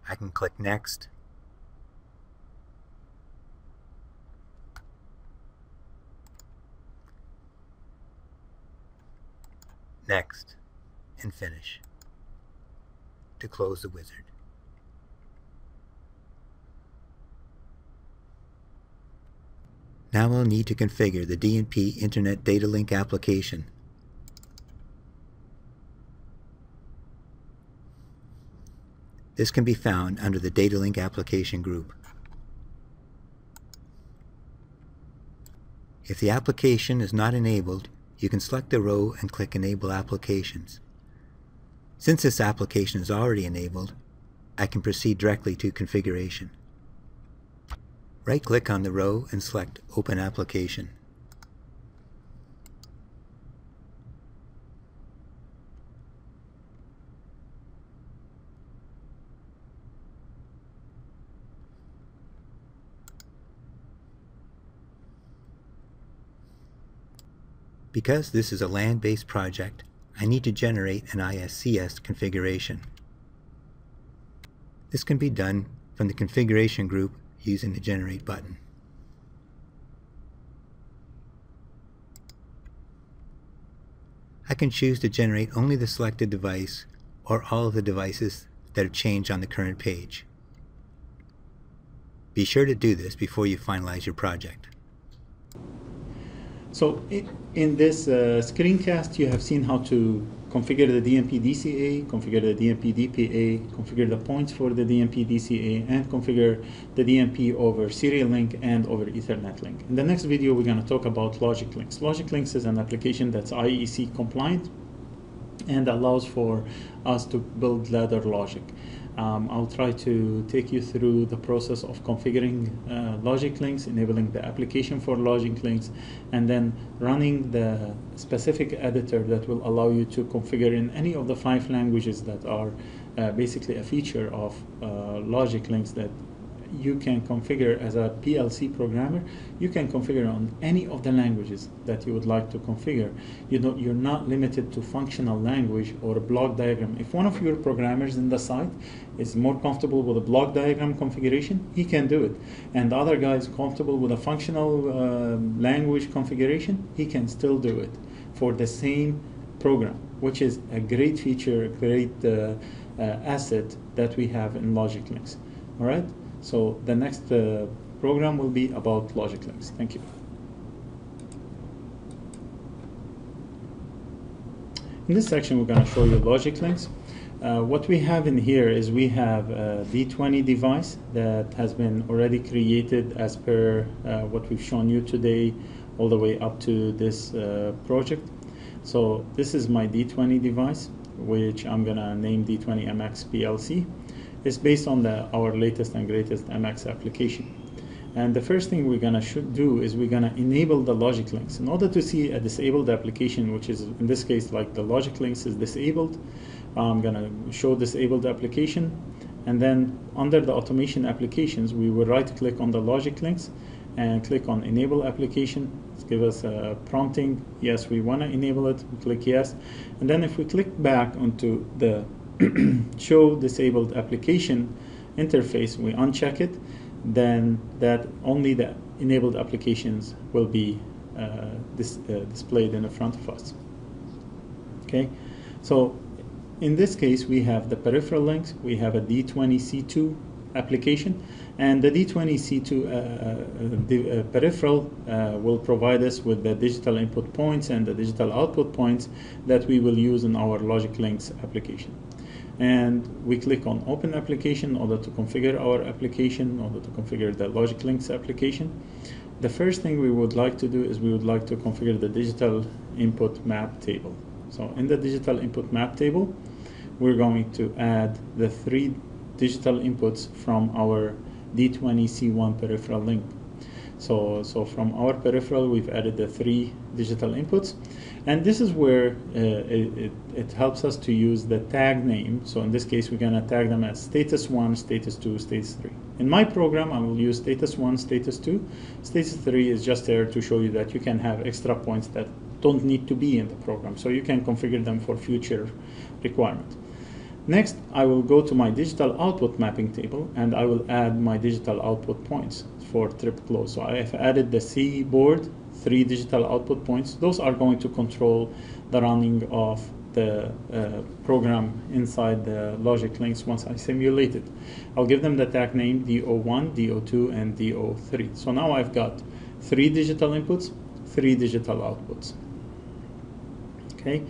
I can click Next, Next, and Finish to close the wizard. Now I'll need to configure the DNP Internet Data Link application. This can be found under the Data Link application group. If the application is not enabled, you can select the row and click Enable Applications. Since this application is already enabled, I can proceed directly to configuration. Right-click on the row and select Open Application. Because this is a LAN-based project, I need to generate an ISCS configuration. This can be done from the configuration group using the Generate button. I can choose to generate only the selected device or all of the devices that have changed on the current page. Be sure to do this before you finalize your project. So in this screencast, you have seen how to configure the DNP DCA, configure the DNP DPA, configure the points for the DNP DCA, and configure the DNP over serial link and over Ethernet link. In the next video, we're going to talk about Logiclinx. Logiclinx is an application that's IEC compliant and allows for us to build ladder logic. I'll try to take you through the process of configuring Logiclinx, enabling the application for Logiclinx, and then running the specific editor that will allow you to configure in any of the 5 languages that are basically a feature of Logiclinx that you can configure as a PLC programmer. You can configure on any of the languages that you would like to configure. You're not limited to functional language or a block diagram. If one of your programmers in the site is more comfortable with a block diagram configuration, he can do it. And the other guy is comfortable with a functional language configuration, he can still do it for the same program, which is a great feature, a great asset that we have in Logiclinx. All right? So the next program will be about Logiclinx. Thank you. In this section, we're going to show you Logiclinx. What we have in here is we have a D20 device that has been already created as per what we've shown you today, all the way up to this project. So this is my D20 device, which I'm going to name D20 MX PLC. It's based on our latest and greatest MX application. And the first thing we're going to do is we're going to enable the Logiclinx. In order to see a disabled application, which is in this case like the Logiclinx is disabled, I'm going to show disabled application. And then under the automation applications, we will right click on the Logiclinx and click on enable application. It's give us a prompting. Yes, we want to enable it. We click yes. And then if we click back onto the show disabled application interface, we uncheck it, then that only the enabled applications will be displayed in the front of us. Okay, so in this case we have the peripheral links, we have a D20C2 application, and the D20C2 peripheral will provide us with the digital input points and the digital output points that we will use in our Logiclinx application. And we click on Open Application in order to configure our application, in order to configure the Logiclinx application. The first thing we would like to do is we would like to configure the digital input map table. So in the digital input map table, we're going to add the 3 digital inputs from our D20C1 peripheral link. So from our peripheral, we've added the 3 digital inputs. And this is where it helps us to use the tag name. So in this case, we're going to tag them as status 1, status 2, status 3. In my program, I will use status 1, status 2. Status 3 is just there to show you that you can have extra points that don't need to be in the program. So you can configure them for future requirement. Next, I will go to my digital output mapping table, and I will add my digital output points for trip close. So I have added the C board, 3 digital output points. Those are going to control the running of the program inside the Logiclinx once I simulate it. I'll give them the tag name D01, D02, and D03. So now I've got 3 digital inputs, 3 digital outputs. Okay,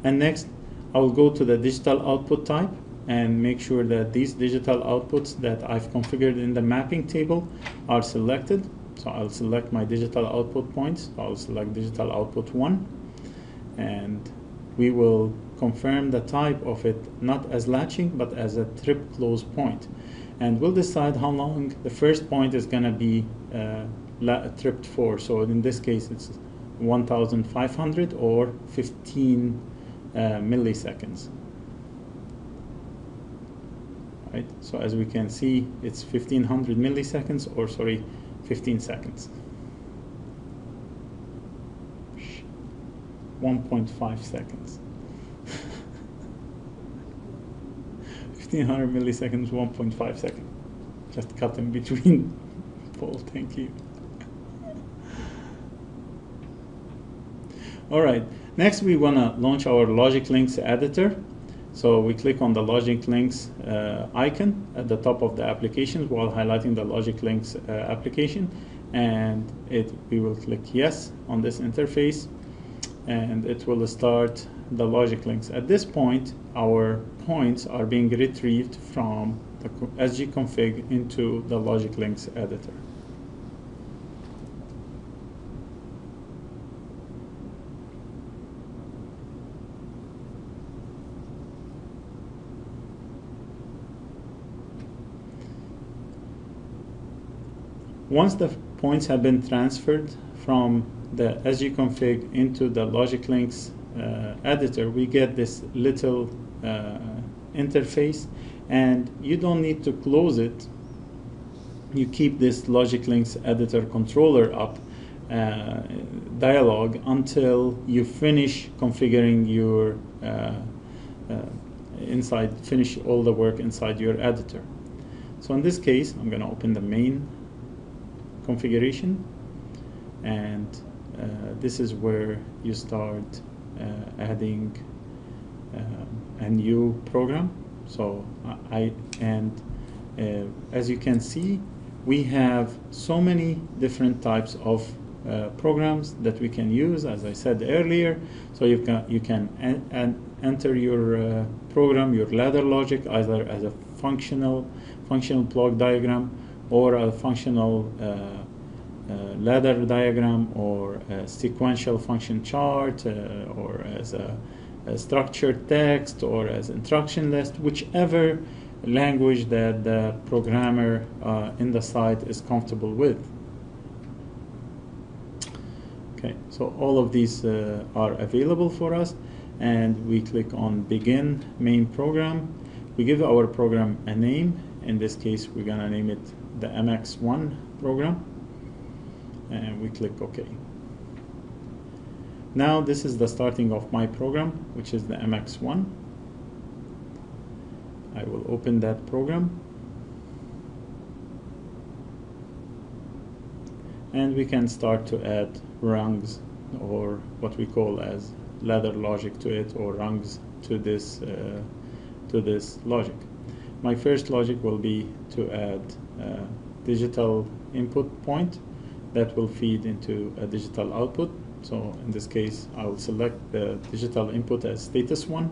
and next I'll go to the digital output type and make sure that these digital outputs that I've configured in the mapping table are selected. So I'll select my digital output points. I'll select digital output 1, and we will confirm the type of it not as latching but as a trip close point. And we'll decide how long the first point is going to be tripped for. So in this case, it's 1,500 or 15 milliseconds. Right? So as we can see, it's 1500 milliseconds, or sorry, 15 seconds. 1.5 seconds. 1500 milliseconds, 1.5 seconds. Just cut in between. Paul, thank you. All right. Next, we want to launch our Logiclinx editor. So we click on the Logiclinx icon at the top of the application while highlighting the Logiclinx application, and we will click yes on this interface, and it will start the Logiclinx. At this point, our points are being retrieved from the sgconfig into the Logiclinx editor. Once the points have been transferred from the sgconfig into the Logiclinx editor, we get this little interface, and you don't need to close it. You keep this Logiclinx editor controller up dialog until you finish configuring your finish all the work inside your editor. So in this case, I'm going to open the main configuration, and this is where you start adding a new program. So as you can see, we have so many different types of programs that we can use, as I said earlier. So you can enter your program, your ladder logic, either as a functional block diagram, or a functional ladder diagram, or a sequential function chart, or as a structured text, or as instruction list, whichever language that the programmer in the site is comfortable with. Okay, so all of these are available for us, and we click on Begin Main Program. We give our program a name. In this case, we're gonna name it the MX1 program, and we click OK. Now this is the starting of my program, which is the MX1. I will open that program, and we can start to add rungs, or what we call as ladder logic to it, or rungs to this logic. My first logic will be to add a digital input point that will feed into a digital output. So in this case, I will select the digital input as status 1,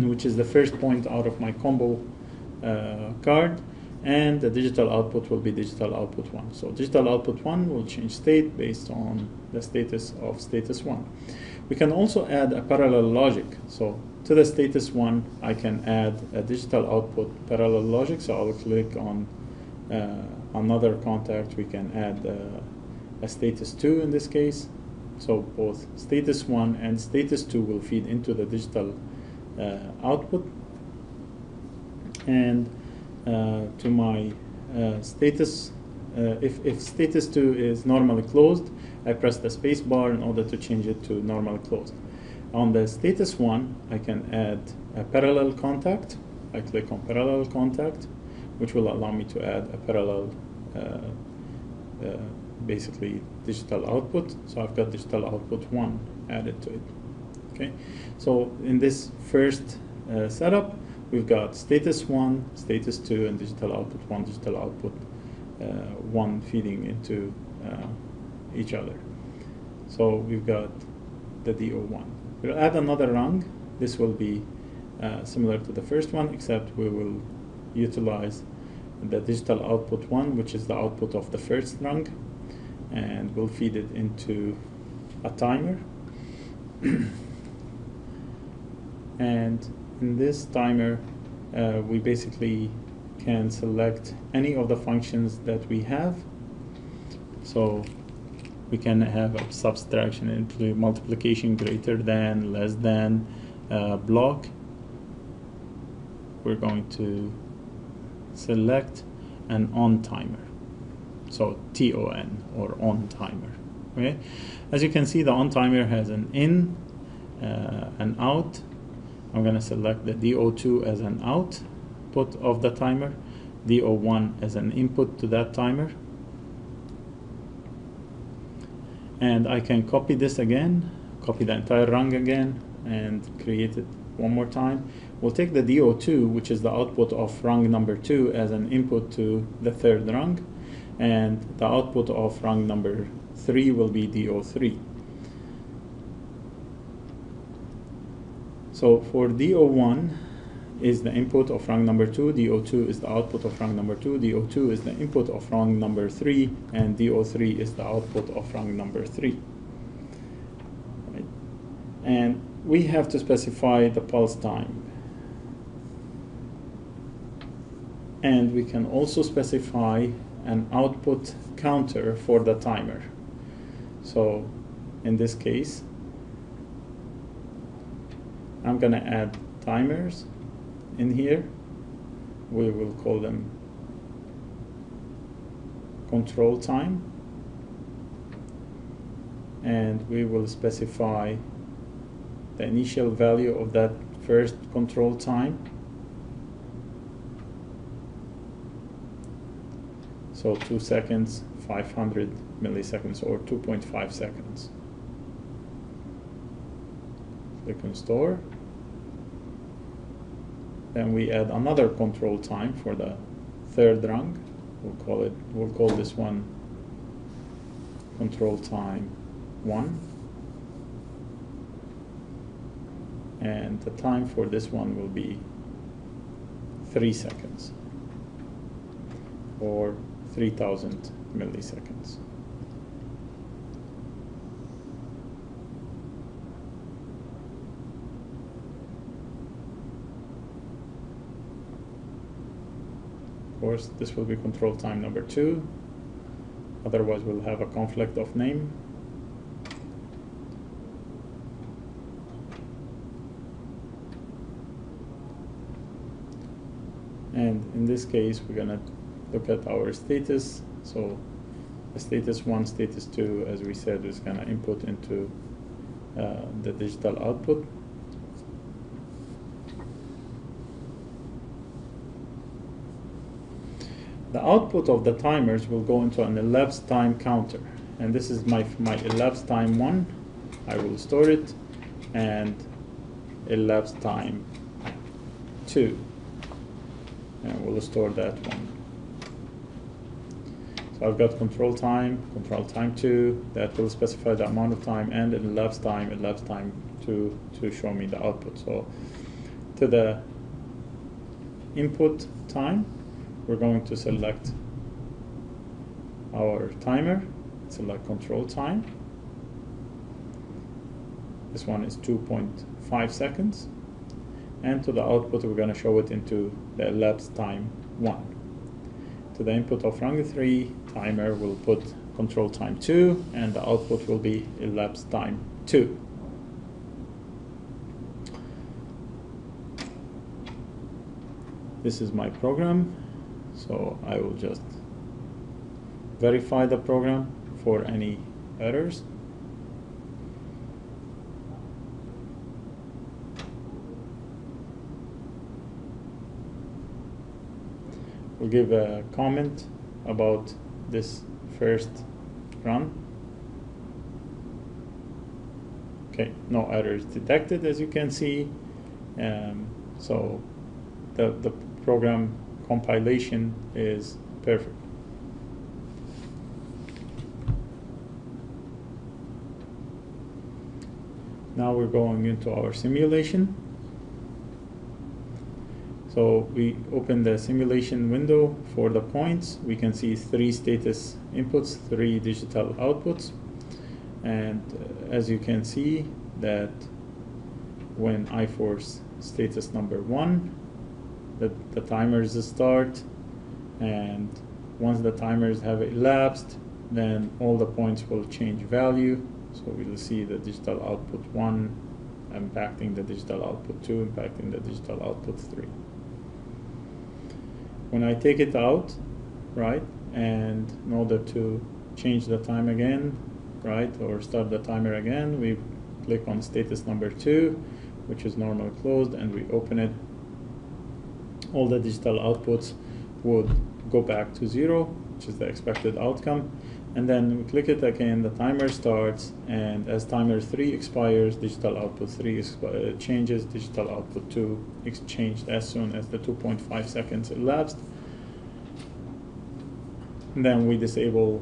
which is the first point out of my combo card, and the digital output will be digital output 1. So digital output 1 will change state based on the status of status 1. We can also add a parallel logic. So to the status 1, I can add a digital output parallel logic. So I will click on another contact. We can add a status 2 in this case. So both status 1 and status 2 will feed into the digital output. And to my status, if status 2 is normally closed, I press the space bar in order to change it to normally closed. On the status 1, I can add a parallel contact. I click on parallel contact, which will allow me to add a parallel basically digital output. So I've got digital output 1 added to it. Okay, so in this first setup, we've got status 1, status 2, and digital output 1, digital output 1 feeding into each other. So we've got the DO1. We'll add another rung. This will be similar to the first one, except we will utilize the digital output 1, which is the output of the first rung, and we'll feed it into a timer. And in this timer, we basically can select any of the functions that we have. So we can have a subtraction, into multiplication, greater than, less than, block. We're going to select an on timer, so TON, or on timer. Okay, as you can see, the on timer has an in, an out. I'm going to select the DO2 as an output of the timer, DO1 as an input to that timer. And I can copy this again, copy the entire rung again, and create it one more time. we'll take the DO2, which is the output of rung number 2, as an input to the third rung, and the output of rung number 3 will be DO3. So for DO1 is the input of rung number 2, DO2 is the output of rung number 2, DO2 is the input of rung number 3, and DO3 is the output of rung number 3. Right. And we have to specify the pulse time. And we can also specify an output counter for the timer. So in this case, I'm going to add timers in here. We will call them control time, and we will specify the initial value of that first control time. So 2 seconds, 500 milliseconds, or 2.5 seconds. Click on store. Then we add another control time for the third rung. We'll call this one control time 1. And the time for this one will be 3 seconds, or 3000 milliseconds. Of course, this will be control time number 2. Otherwise, we'll have a conflict of name. And in this case, we're going to look at our status. So the status 1, status 2, as we said, is going to input into the digital output. The output of the timers will go into an elapsed time counter, and this is my elapsed time 1. I will store it, and elapsed time 2, and we'll store that one. So I've got control time 2, that will specify the amount of time, and elapsed time 2 to show me the output. So to the input time, we're going to select our timer, select control time. This one is 2.5 seconds. And to the output, we're going to show it into the elapsed time 1. To the input of rung 3, timer will put control time 2, and the output will be elapsed time 2. This is my program. So I will just verify the program for any errors. We'll give a comment about this first run. Okay, no errors detected, as you can see. So the program compilation is perfect. Now we're going into our simulation. So we open the simulation window for the points. We can see 3 status inputs, 3 digital outputs, and as you can see that when I force status number 1, the timers start, and once the timers have elapsed, then all the points will change value. So we will see the digital output 1 impacting the digital output 2, impacting the digital output 3. When I take it out, right, and in order to change the time again, right, or start the timer again, we click on status number 2, which is normally closed, and we open it. All the digital outputs would go back to 0, which is the expected outcome. And then we click it again, the timer starts, and as timer 3 expires, digital output 3 changes, digital output 2 is changed as soon as the 2.5 seconds elapsed. And then we disable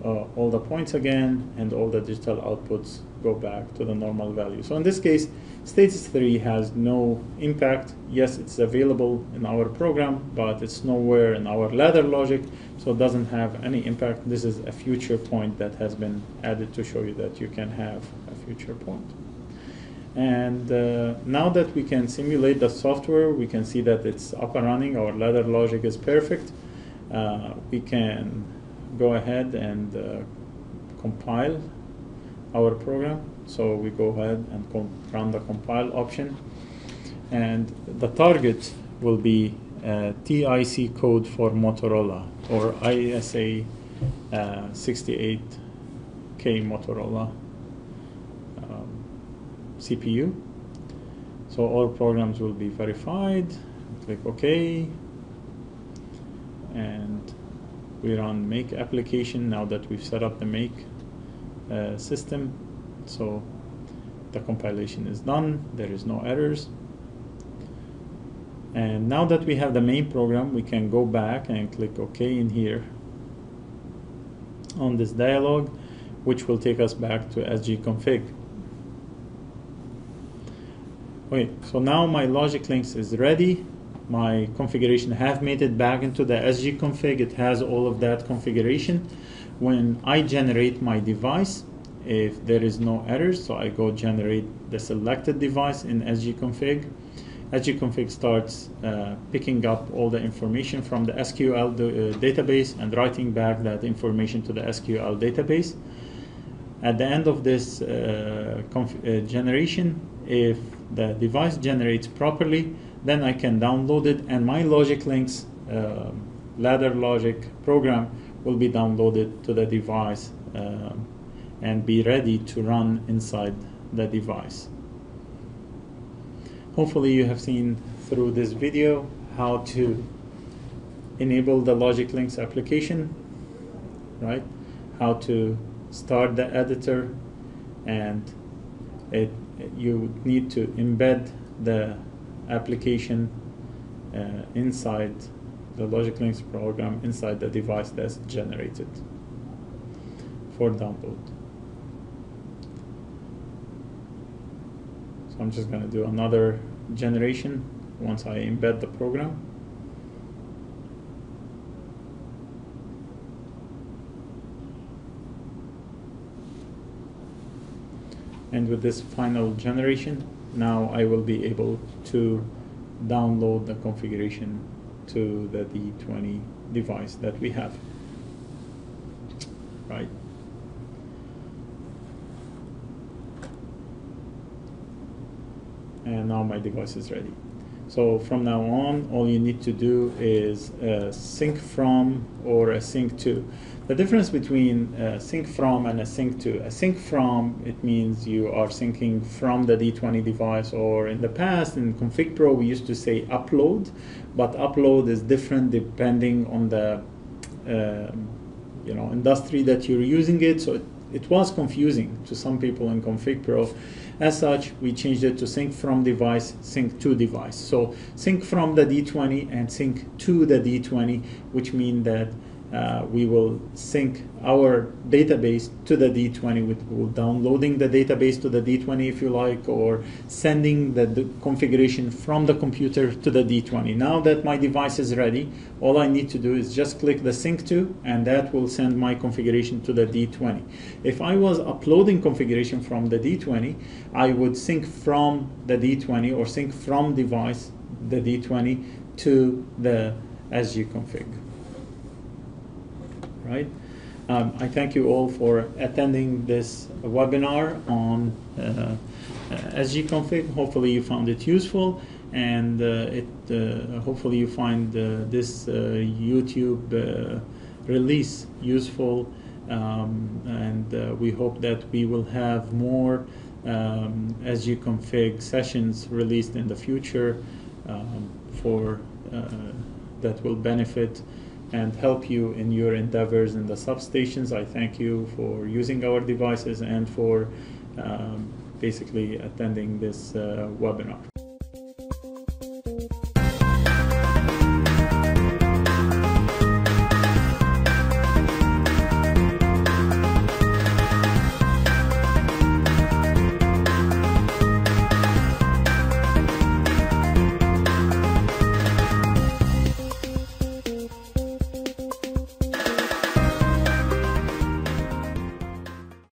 all the points again, and all the digital outputs go back to the normal value. So in this case, status 3 has no impact. Yes, it's available in our program, but it's nowhere in our ladder logic, so it doesn't have any impact. This is a future point that has been added to show you that you can have a future point. And now that we can simulate the software, we can see that it's up and running. Our ladder logic is perfect. We can go ahead and compile our program. So we go ahead and run the compile option, and the target will be TIC code for Motorola, or ISA 68K Motorola CPU. So all programs will be verified. Click OK, and we run make application now that we've set up the make system. So the compilation is done, there is no errors. And now that we have the main program, we can go back and click OK in here on this dialog, which will take us back to sgconfig. Okay, so now my Logiclinx is ready. My configuration have made it back into the sgconfig. It has all of that configuration. When I generate my device, if there is no errors, so I go generate the selected device in sgconfig. sgconfig starts picking up all the information from the SQL database and writing back that information to the SQL database. At the end of this generation, if the device generates properly, then I can download it, and my Logiclinx ladder logic program will be downloaded to the device and be ready to run inside the device. Hopefully you have seen through this video how to enable the Logiclinx application, right? How to start the editor, and you need to embed the application inside the Logiclinx program inside the device that's generated for download. So I'm just going to do another generation once I embed the program. And with this final generation, now I will be able to download the configuration to the D20 device that we have, right? And now my device is ready. So from now on, all you need to do is a sync from or a sync to. The difference between a sync from and a sync from, it means you are syncing from the D20 device, or in the past in Config Pro we used to say upload, but upload is different depending on the industry that you're using it. So it was confusing to some people in Config Pro. As such, we changed it to sync from device, sync to device. So sync from the D20 and sync to the D20, which means that we will sync our database to the D20 with downloading the database to the D20 if you like, or sending the configuration from the computer to the D20. Now that my device is ready, all I need to do is just click the sync to, and that will send my configuration to the D20. If I was uploading configuration from the D20, I would sync from the D20 or sync from device, the D20, to the sgconfig. Right? I thank you all for attending this webinar on sgconfig. Hopefully you found it useful, and hopefully you find this YouTube release useful, and we hope that we will have more sgconfig sessions released in the future that will benefit and help you in your endeavors in the substations. I thank you for using our devices and for basically attending this webinar.